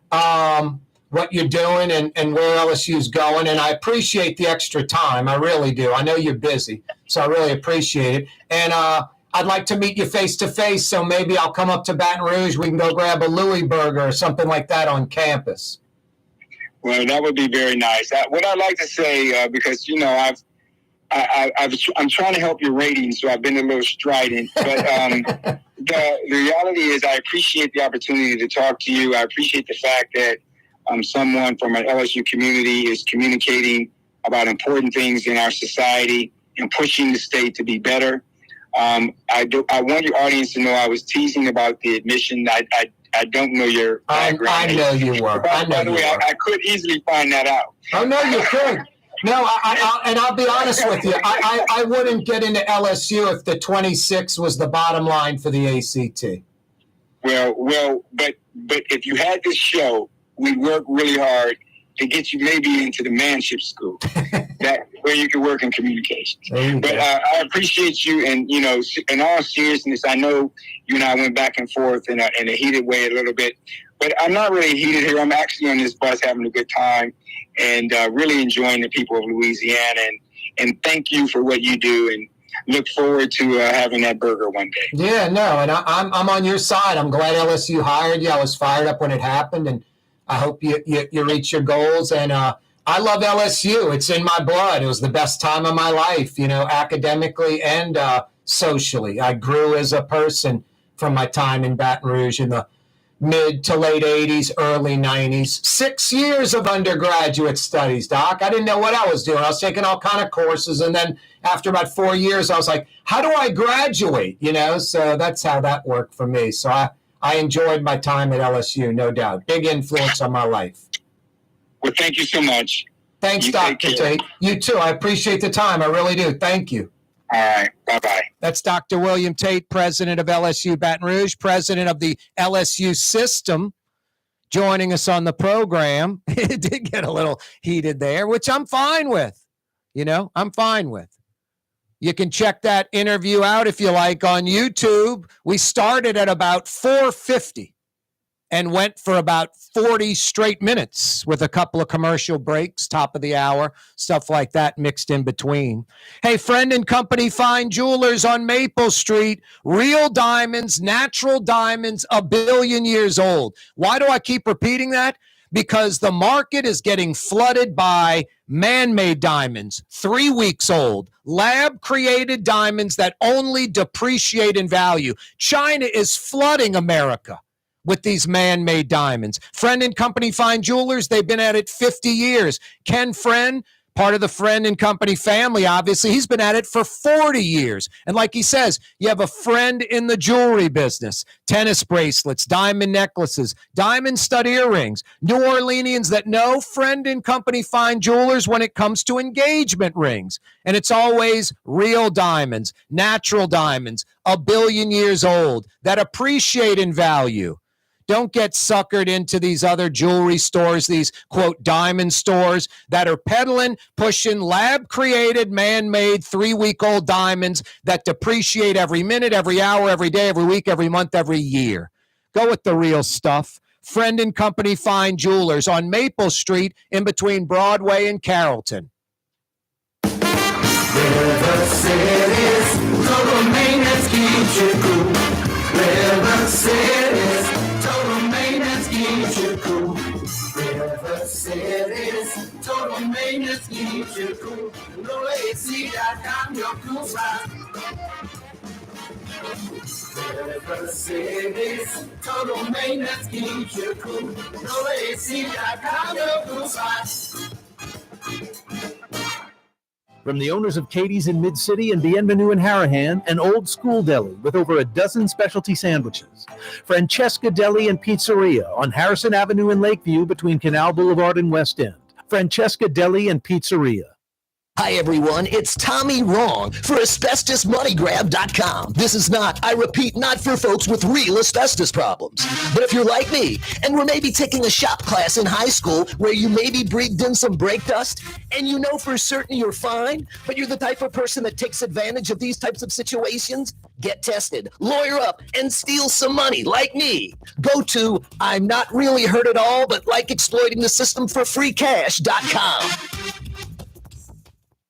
What you're doing and where LSU's going. And I appreciate the extra time. I really do. I know you're busy, so I really appreciate it. And I'd like to meet you face to face, so maybe I'll come up to Baton Rouge. We can go grab a Louis burger or something like that on campus. Well, that would be very nice. What I'd like to say, because, you know, I'm trying to help your ratings, so I've been a little strident. But the reality is I appreciate the opportunity to talk to you. I appreciate the fact that someone from an LSU community is communicating about important things in our society and pushing the state to be better. I want your audience to know I was teasing about the admission. I don't know your background. I know you were. By the way, I could easily find that out. Oh, no, you could. No, and I'll be honest with you. I wouldn't get into LSU if the 26 was the bottom line for the ACT. Well, but if you had this show, we work really hard to get you maybe into the manship school, that where you can work in communications. But I appreciate you, and you know, in all seriousness, I know you and I went back and forth in a heated way a little bit, but I'm not really heated here. I'm actually on this bus having a good time and really enjoying the people of Louisiana. And thank you for what you do, and look forward to having that burger one day. Yeah, no, and I'm on your side. I'm glad LSU hired you. I was fired up when it happened, and I hope you reach your goals. And I love LSU. It's in my blood. It was the best time of my life, you know, academically and socially. I grew as a person from my time in Baton Rouge in the mid to late 80s, early 90s. 6 years of undergraduate studies, Doc. I didn't know what I was doing. I was taking all kind of courses. And then after about 4 years, I was like, how do I graduate? You know, so that's how that worked for me. So I enjoyed my time at LSU, no doubt. Big influence on my life. Well, thank you so much. Thanks, Dr. Tate. You too. I appreciate the time. I really do. Thank you. All right. Bye-bye. That's Dr. William Tate, president of LSU Baton Rouge, president of the LSU system, joining us on the program. It did get a little heated there, which I'm fine with. You know, I'm fine with. You can check that interview out if you like on YouTube. We started at about 4:50 and went for about 40 straight minutes with a couple of commercial breaks, top of the hour, stuff like that mixed in between. Hey, Friend and Company Fine Jewelers on Maple Street. Real diamonds, natural diamonds, 1 billion years old. Why do I keep repeating that? Because the market is getting flooded by man-made diamonds, 3 weeks old, lab-created diamonds that only depreciate in value. China is flooding America with these man-made diamonds. Friend and Company Fine Jewelers, they've been at it 50 years. Ken Friend part of the Friend and Company family. Obviously, he's been at it for 40 years. And like he says, you have a friend in the jewelry business, tennis bracelets, diamond necklaces, diamond stud earrings. New Orleanians that know Friend and Company fine jewelers when it comes to engagement rings. And it's always real diamonds, natural diamonds, 1 billion years old that appreciate in value. Don't get suckered into these other jewelry stores, these, quote, diamond stores that are peddling, pushing lab-created, man-made, 3-week-old diamonds that depreciate every minute, every hour, every day, every week, every month, every year. Go with the real stuff. Friend and Company Fine Jewelers on Maple Street in between Broadway and Carrollton. River City's total maintenance keeps you cool. River City's total maintenance keeps you cool. River City's total maintenance keeps you cool. NoAC.com, your cool spot. River City's total maintenance keeps you cool. NoAC.com, your cool spot. From the owners of Katie's in Mid-City and Bienvenue in Harahan, an old school deli with over a dozen specialty sandwiches. Francesca Deli and Pizzeria on Harrison Avenue in Lakeview between Canal Boulevard and West End. Francesca Deli and Pizzeria. Hi, everyone. It's Tommy Wrong for AsbestosMoneyGrab.com. This is not, I repeat, not for folks with real asbestos problems. But if you're like me, and we're maybe taking a shop class in high school where you maybe breathed in some brake dust, and you know for certain you're fine, but you're the type of person that takes advantage of these types of situations, get tested, lawyer up, and steal some money like me. Go to I'm not really hurt at all, but like exploiting the system for free cash.com.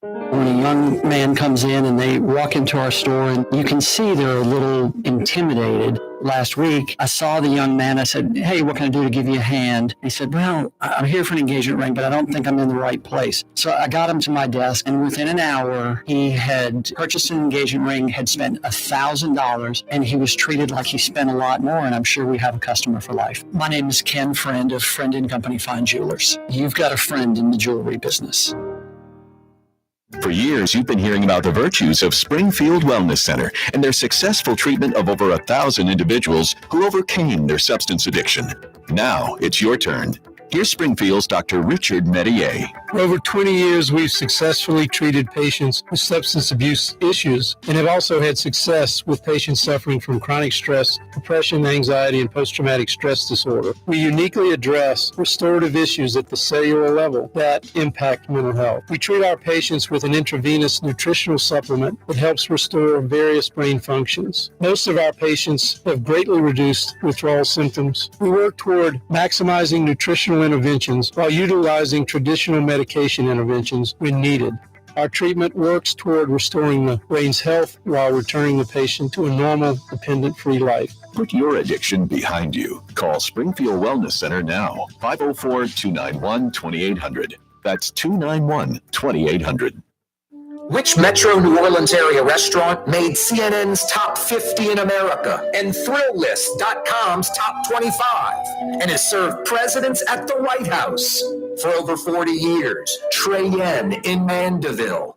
When a young man comes in and they walk into our store and you can see they're a little intimidated. Last week, I saw the young man. I said, "Hey, what can I do to give you a hand?" He said, "Well, I'm here for an engagement ring, but I don't think I'm in the right place." So I got him to my desk, and within an hour, he had purchased an engagement ring, had spent $1,000, and he was treated like he spent a lot more, and I'm sure we have a customer for life. My name is Ken Friend of Friend and Company Fine Jewelers. You've got a friend in the jewelry business. For years, you've been hearing about the virtues of Springfield Wellness Center and their successful treatment of over 1,000 individuals who overcame their substance addiction. Now it's your turn. Here's Springfield's Dr. Richard Medier. For over 20 years, we've successfully treated patients with substance abuse issues and have also had success with patients suffering from chronic stress, depression, anxiety, and post-traumatic stress disorder. We uniquely address restorative issues at the cellular level that impact mental health. We treat our patients with an intravenous nutritional supplement that helps restore various brain functions. Most of our patients have greatly reduced withdrawal symptoms. We work toward maximizing nutritional interventions while utilizing traditional medication interventions when needed. Our treatment works toward restoring the brain's health while returning the patient to a normal, dependent-free life. Put your addiction behind you. Call Springfield Wellness Center now. 504-291-2800. That's 291-2800. Which Metro New Orleans area restaurant made CNN's top 50 in America and ThrillList.com's top 25 and has served presidents at the White House for over 40 years? Trey Yen in Mandeville.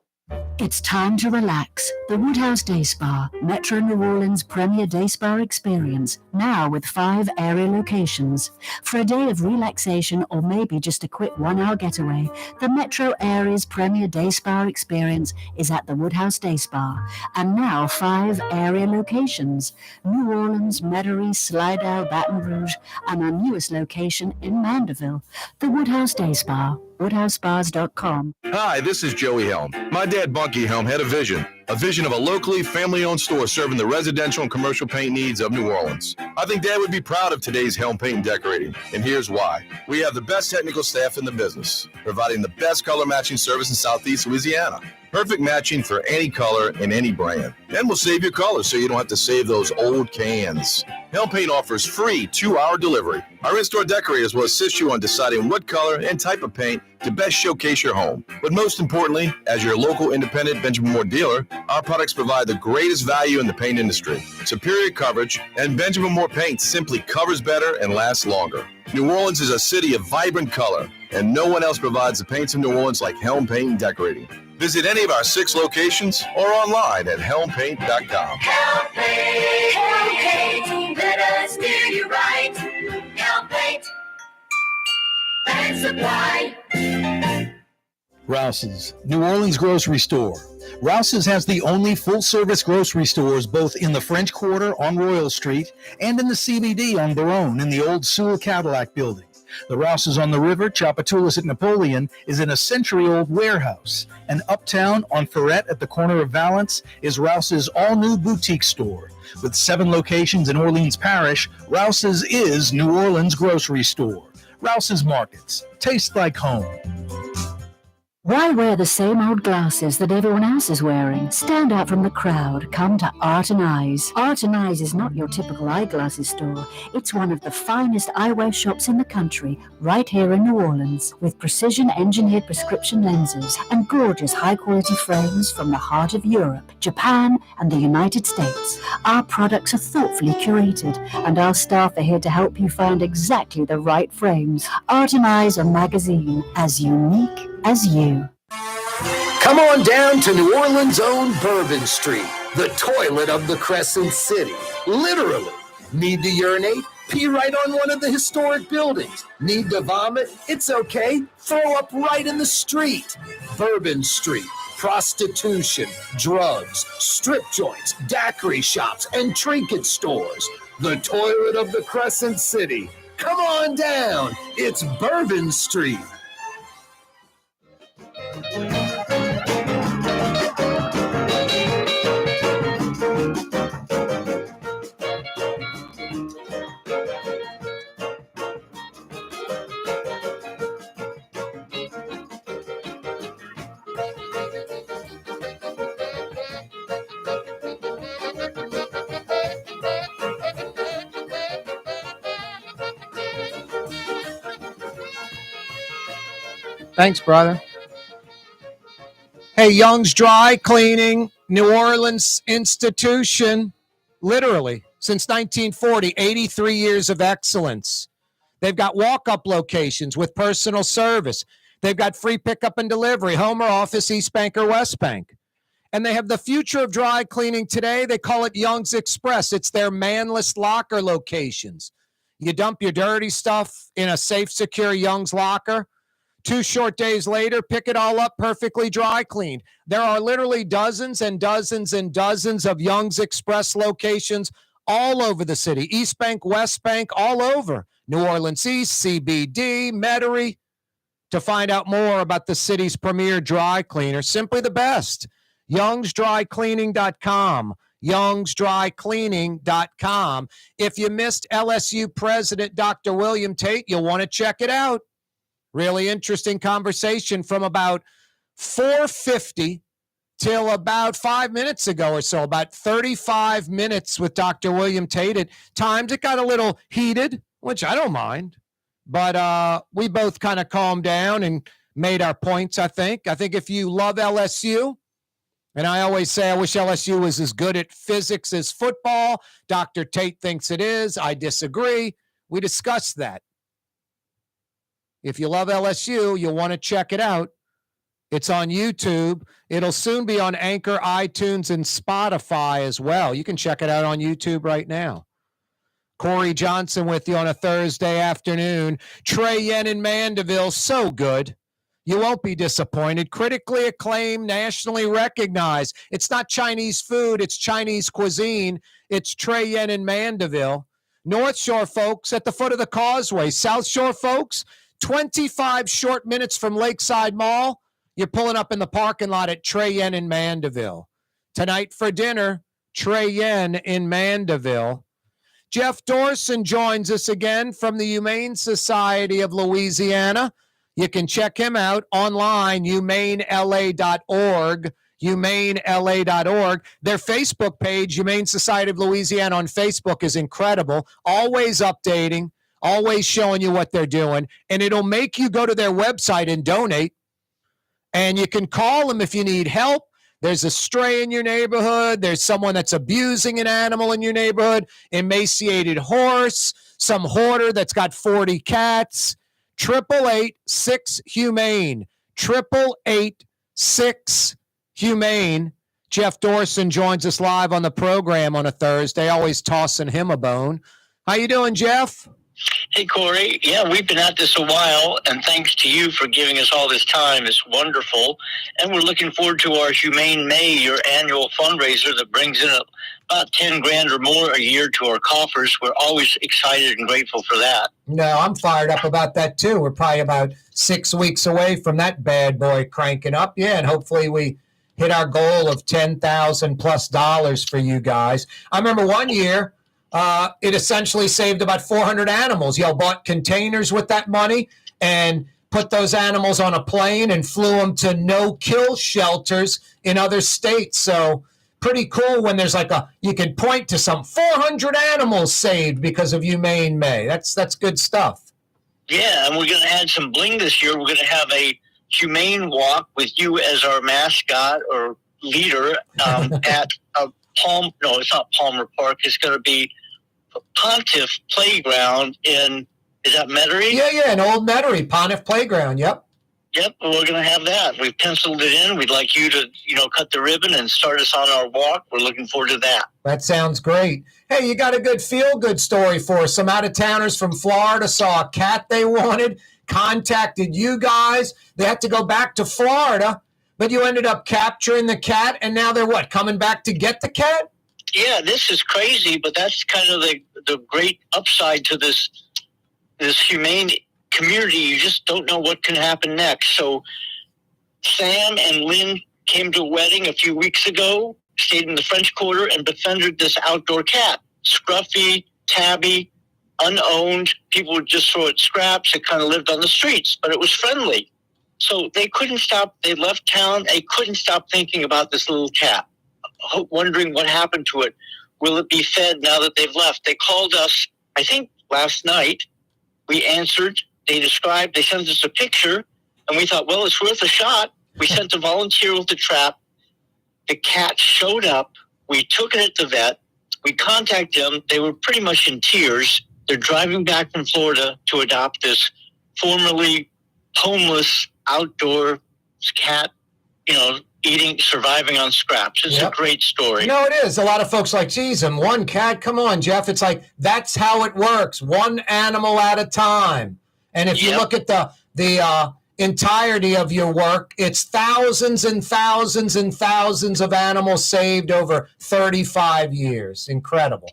It's time to relax. The Woodhouse Day Spa, Metro New Orleans' premier day spa experience, now with 5 area locations. For a day of relaxation or maybe just a quick 1-hour getaway, the Metro area's premier day spa experience is at the Woodhouse Day Spa, and now 5 area locations: New Orleans, Metairie, Slidell, Baton Rouge, and our newest location in Mandeville. The Woodhouse Day Spa, WoodhouseSpas.com. Hi, this is Joey Helm. My dad, Bunky Helm, had a vision of a locally family-owned store serving the residential and commercial paint needs of New Orleans. I think Dad would be proud of today's Helm Paint and Decorating, and here's why. We have the best technical staff in the business, providing the best color matching service in Southeast Louisiana. Perfect matching for any color and any brand. And we'll save your colors so you don't have to save those old cans. Helm Paint offers free 2-hour delivery. Our in-store decorators will assist you on deciding what color and type of paint to best showcase your home. But most importantly, as your local independent Benjamin Moore dealer, our products provide the greatest value in the paint industry. Superior coverage, and Benjamin Moore paint simply covers better and lasts longer. New Orleans is a city of vibrant color, and no one else provides the paints of New Orleans like Helm Paint and Decorating. Visit any of our 6 locations or online at helmpaint.com. Helm Paint, let us do you right. Helm Paint and Supply. Rouse's, New Orleans grocery store. Rouse's has the only full-service grocery stores both in the French Quarter on Royal Street and in the CBD on Baronne in the old Sewell Cadillac building. The Rouse's on the river, Tchoupitoulas at Napoleon, is in a century-old warehouse. And uptown on Ferret at the corner of Valence is Rouse's all-new boutique store. With 7 locations in Orleans Parish, Rouse's is New Orleans grocery store. Rouse's Markets. Taste like home. Why wear the same old glasses that everyone else is wearing? Stand out from the crowd. Come to Art and Eyes. Art and Eyes is not your typical eyeglasses store. It's one of the finest eyewear shops in the country, right here in New Orleans, with precision-engineered prescription lenses and gorgeous high-quality frames from the heart of Europe, Japan, and the United States. Our products are thoughtfully curated, and our staff are here to help you find exactly the right frames. Art and Eyes, a magazine as unique as you. Come on down to New Orleans' own Bourbon Street, the toilet of the Crescent City. Literally. Need to urinate? Pee right on one of the historic buildings. Need to vomit? It's okay. Throw up right in the street. Bourbon Street. Prostitution, drugs, strip joints, daiquiri shops, and trinket stores. The toilet of the Crescent City. Come on down. It's Bourbon Street. Thanks, brother. Hey, Young's Dry Cleaning, New Orleans institution, literally, since 1940, 83 years of excellence. They've got walk-up locations with personal service. They've got free pickup and delivery, home or office, East Bank or West Bank. And they have the future of dry cleaning today. They call it Young's Express. It's their manless locker locations. You dump your dirty stuff in a safe, secure Young's locker. 2 short days later, pick it all up perfectly dry cleaned. There are literally dozens and dozens and dozens of Young's Express locations all over the city. East Bank, West Bank, all over. New Orleans East, CBD, Metairie. To find out more about the city's premier dry cleaner, simply the best. Young'sDryCleaning.com. Young'sDryCleaning.com. If you missed LSU President Dr. William Tate, you'll want to check it out. Really interesting conversation from about 4:50 till about 5 minutes ago or so, about 35 minutes with Dr. William Tate. At times it got a little heated, which I don't mind, but we both kind of calmed down and made our points, I think. I think if you love LSU, and I always say I wish LSU was as good at physics as football. Dr. Tate thinks it is. I disagree. We discussed that. If you love LSU, you'll want to check it out. It's on YouTube. It'll soon be on Anchor, iTunes, and Spotify as well. You can check it out on YouTube right now. Corey Johnson with you on a Thursday afternoon. Trey Yen in Mandeville, so good. You won't be disappointed. Critically acclaimed, nationally recognized. It's not Chinese food. It's Chinese cuisine. It's Trey Yen in Mandeville. North Shore folks at the foot of the causeway. South Shore folks, 25 short minutes from Lakeside Mall. You're pulling up in the parking lot at Trey Yen in Mandeville. Tonight for dinner, Trey Yen in Mandeville. Jeff Dorson joins us again from the Humane Society of Louisiana. You can check him out online, humanela.org, humanela.org. Their Facebook page, Humane Society of Louisiana on Facebook, is incredible. Always updating, always showing you what they're doing, and it'll make you go to their website and donate. And you can call them if you need help. there's a stray in your neighborhood, there's someone that's abusing an animal in your neighborhood, emaciated horse, some hoarder that's got 40 cats, 888-6-HUMANE, 888-6-HUMANE. Jeff Dorson joins us live on the program on a Thursday, always tossing him a bone. How you doing, Jeff? Hey, Corey. Yeah, we've been at this a while, and thanks to you for giving us all this time. It's wonderful. And we're looking forward to our Humane May, your annual fundraiser that brings in about 10 grand or more a year to our coffers. We're always excited and grateful for that. No, I'm fired up about that, too. We're probably about 6 weeks away from that bad boy cranking up. Yeah, and hopefully we hit our goal of $10,000+ for you guys. I remember one year, it essentially saved about 400 animals. Y'all bought containers with that money and put those animals on a plane and flew them to no-kill shelters in other states. So pretty cool when there's you can point to some 400 animals saved because of Humane May. That's good stuff. Yeah, and we're going to add some bling this year. We're going to have a Humane Walk with you as our mascot or leader at it's not Palmer Park. It's going to be Pontiff Playground is that Metairie? Yeah, in Old Metairie, Pontiff Playground, yep. Yep, we're going to have that. We've penciled it in. We'd like you to, cut the ribbon and start us on our walk. We're looking forward to that. That sounds great. Hey, you got a good feel-good story for us. Some out-of-towners from Florida saw a cat they wanted, contacted you guys. They had to go back to Florida, but you ended up capturing the cat, and now they're coming back to get the cat? Yeah, this is crazy, but that's kind of the great upside to this humane community. You just don't know what can happen next. So Sam and Lynn came to a wedding a few weeks ago, stayed in the French Quarter, and befriended this outdoor cat. Scruffy, tabby, unowned. People would just throw it scraps. It kind of lived on the streets, but it was friendly. So they couldn't stop. They left town. They couldn't stop thinking about this little cat, wondering what happened to it. Will it be fed now that they've left? They called us, I think, last night. We answered. They sent us a picture, and we thought, well, it's worth a shot. We sent a volunteer with the trap. The cat showed up. We took it at the vet. We contacted them. They were pretty much in tears. They're driving back from Florida to adopt this formerly homeless outdoor cat, surviving on scraps. It's a great story. No, it is. A lot of folks like, geez, and one cat, come on, Jeff. It's like, that's how it works. One animal at a time. And if you look at the entirety of your work, it's thousands and thousands and thousands of animals saved over 35 years. Incredible.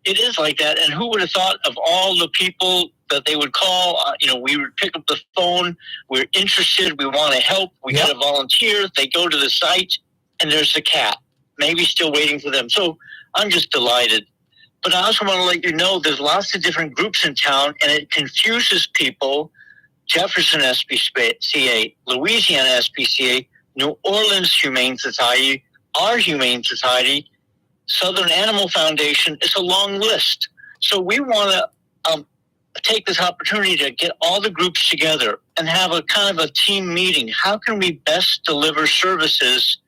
It is like that. And who would have thought of all the people that they would call? We would pick up the phone. We're interested. We want to help. We get a volunteer. They go to the site, and there's the cat, maybe still waiting for them. So I'm just delighted. But I also want to let you know there's lots of different groups in town, and it confuses people. Jefferson SPCA, Louisiana SPCA, New Orleans Humane Society, our Humane Society, Southern Animal Foundation. It's a long list. So we want to take this opportunity to get all the groups together and have a kind of a team meeting. How can we best deliver services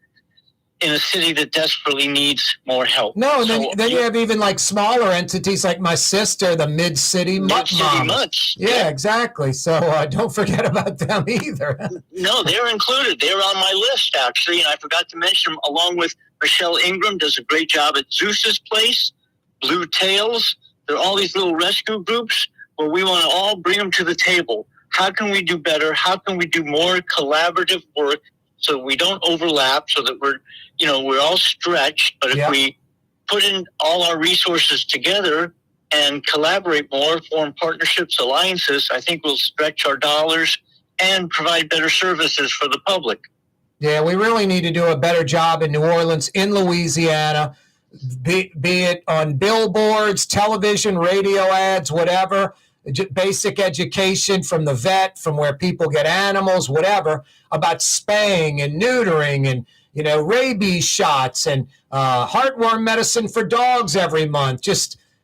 in a city that desperately needs more help? No, and then you have even smaller entities like my sister, the Mid-City Mutts. Yeah, exactly. So don't forget about them either. No, they're included. They're on my list, actually, and I forgot to mention them, along with Michelle Ingram does a great job at Zeus's Place, Blue Tails. There are all these little rescue groups where we want to all bring them to the table. How can we do better? How can we do more collaborative work so we don't overlap, so that we're all stretched? But if we put in all our resources together and collaborate more, form partnerships, alliances, I think we'll stretch our dollars and provide better services for the public. Yeah, we really need to do a better job in New Orleans, in Louisiana, be it on billboards, television, radio ads, whatever, basic education from the vet, from where people get animals, whatever, about spaying and neutering and, rabies shots and heartworm medicine for dogs every month.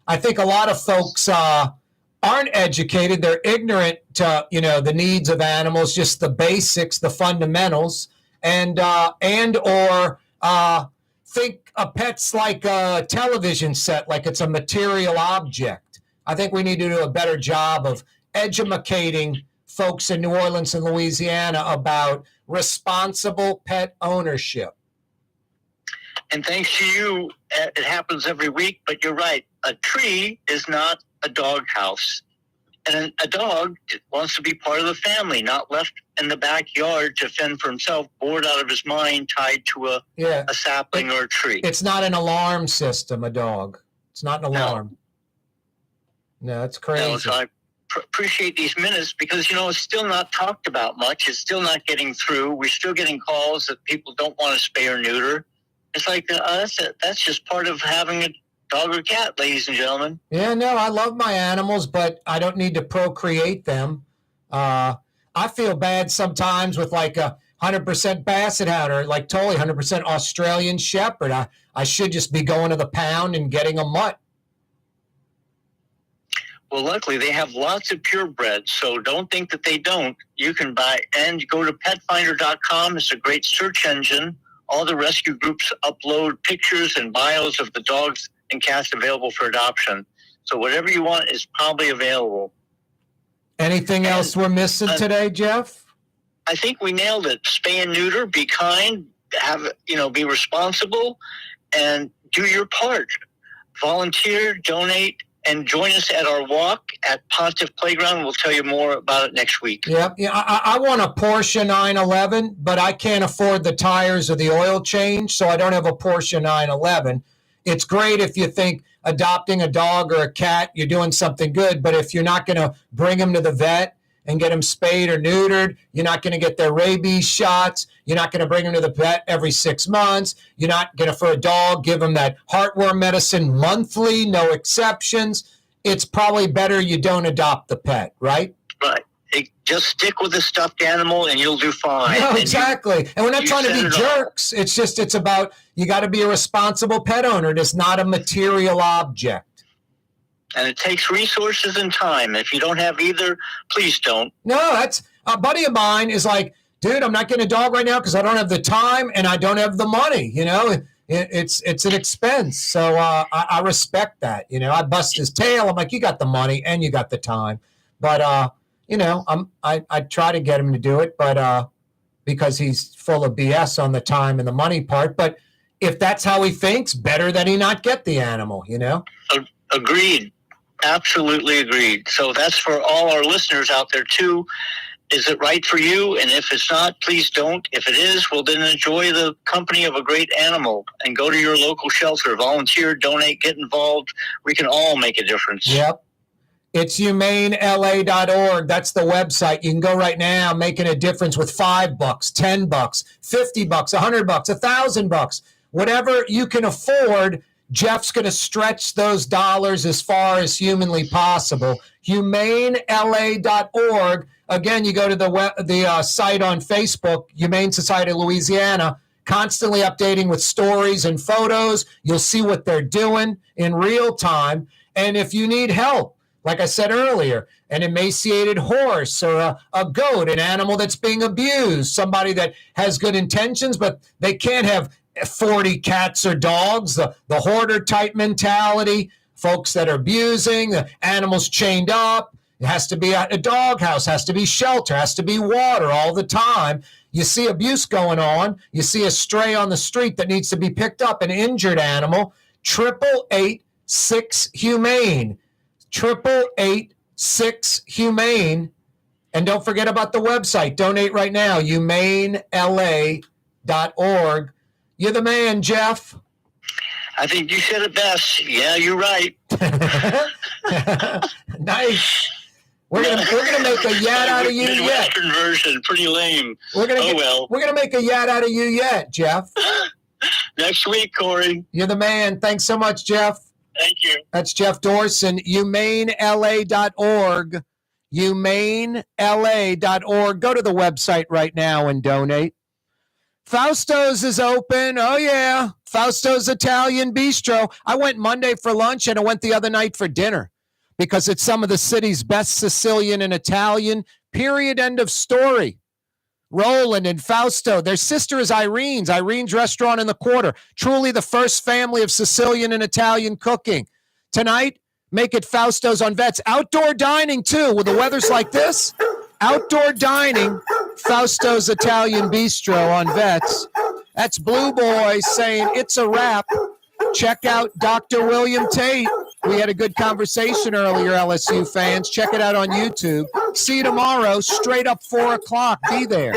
I think a lot of folks aren't educated. They're ignorant to, the needs of animals, just the basics, the fundamentals. and or think a pet's like a television set, like it's a material object. I think we need to do a better job of educating folks in New Orleans and Louisiana about responsible pet ownership. And thanks to you, it happens every week, but you're right. A tree is not a doghouse. And a dog wants to be part of the family, not left in the backyard to fend for himself, bored out of his mind, tied to a sapling or a tree. It's not an alarm system, a dog. It's not an alarm. No, it's crazy. No, so I appreciate these minutes because, it's still not talked about much. It's still not getting through. We're still getting calls that people don't want to spay or neuter. It's like, that's just part of having a dog or cat, ladies and gentlemen. Yeah, no, I love my animals, but I don't need to procreate them. I feel bad sometimes with like a 100% Basset Hound or like totally 100% Australian Shepherd. I should just be going to the pound and getting a mutt. Well, luckily, they have lots of purebreds, so don't think that they don't. You can buy and go to petfinder.com. It's a great search engine. All the rescue groups upload pictures and bios of the dogs and cats available for adoption. So whatever you want is probably available. Anything else we're missing today, Jeff? I think we nailed it. Spay and neuter, be kind, be responsible, and do your part. Volunteer, donate, and join us at our walk at Pontiff Playground. We'll tell you more about it next week. Yep. Yeah, I want a Porsche 911, but I can't afford the tires or the oil change, so I don't have a Porsche 911. It's great if you think adopting a dog or a cat, you're doing something good, but if you're not going to bring them to the vet and get them spayed or neutered, you're not going to get their rabies shots, you're not going to bring them to the vet every 6 months, you're not going to, for a dog, give them that heartworm medicine monthly, no exceptions. It's probably better you don't adopt the pet, right? Right. Just stick with the stuffed animal and you'll do fine. No, exactly. And we're not trying to be jerks. It's about, you got to be a responsible pet owner. It is not a material object. And it takes resources and time. If you don't have either, please don't. No, that's a buddy of mine is like, dude, I'm not getting a dog right now because I don't have the time and I don't have the money. It's an expense. So I respect that. I bust his tail. I'm like, you got the money and you got the time. But, I try to get him to do it, but because he's full of BS on the time and the money part. But if that's how he thinks, better that he not get the animal, Agreed. Absolutely agreed. So that's for all our listeners out there too. Is it right for you? And if it's not, please don't. If it is, well, then enjoy the company of a great animal and go to your local shelter, volunteer, donate, get involved. We can all make a difference. Yep. It's humanela.org. That's the website. You can go right now, making a difference with $5, $10, $50, $100, $1,000, whatever you can afford. Jeff's going to stretch those dollars as far as humanly possible. HumaneLA.org. Again, you go to the site on Facebook, Humane Society of Louisiana, constantly updating with stories and photos. You'll see what they're doing in real time. And if you need help, like I said earlier, an emaciated horse or a goat, an animal that's being abused, somebody that has good intentions, but they can't have 40 cats or dogs, the hoarder type mentality, folks that are abusing, the animals chained up. It has to be a doghouse, has to be shelter, has to be water all the time. You see abuse going on. You see a stray on the street that needs to be picked up, an injured animal. 888-6-HUMANE. 888-6-HUMANE. And don't forget about the website. Donate right now, humanela.org. You're the man, Jeff. I think you said it best. Yeah, you're right. Nice. We're gonna make a yat out of you yet. Midwestern version, pretty lame. We're gonna make a yat out of you yet, Jeff. Next week, Corey. You're the man. Thanks so much, Jeff. Thank you. That's Jeff Dorson. HumaneLA.org. HumaneLA.org. Go to the website right now and donate. Fausto's is open. Oh, yeah. Fausto's Italian Bistro. I went Monday for lunch and I went the other night for dinner because it's some of the city's best Sicilian and Italian. Period. End of story. Roland and Fausto. Their sister is Irene's. Irene's Restaurant in the Quarter. Truly the first family of Sicilian and Italian cooking. Tonight, make it Fausto's on Vets. Outdoor dining, too. With the weather's like this, outdoor dining, Fausto's Italian Bistro on Vets. That's Blue Boy saying it's a wrap. Check out Dr. William Tate. We had a good conversation earlier, LSU fans. Check it out on YouTube. See you tomorrow, straight up 4 o'clock. Be there.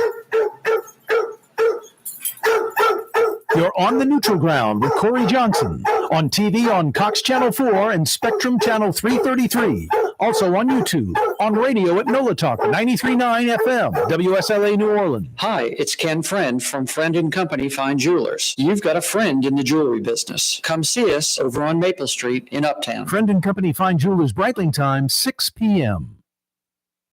You're on the neutral ground with Corey Johnson. On TV on Cox Channel 4 and Spectrum Channel 333. Also on YouTube. On radio at NOLA Talk 93.9 FM, WSLA New Orleans. Hi, it's Ken Friend from Friend & Company Fine Jewelers. You've got a friend in the jewelry business. Come see us over on Maple Street in Uptown. Friend & Company Fine Jewelers, Breitling time, 6 p.m.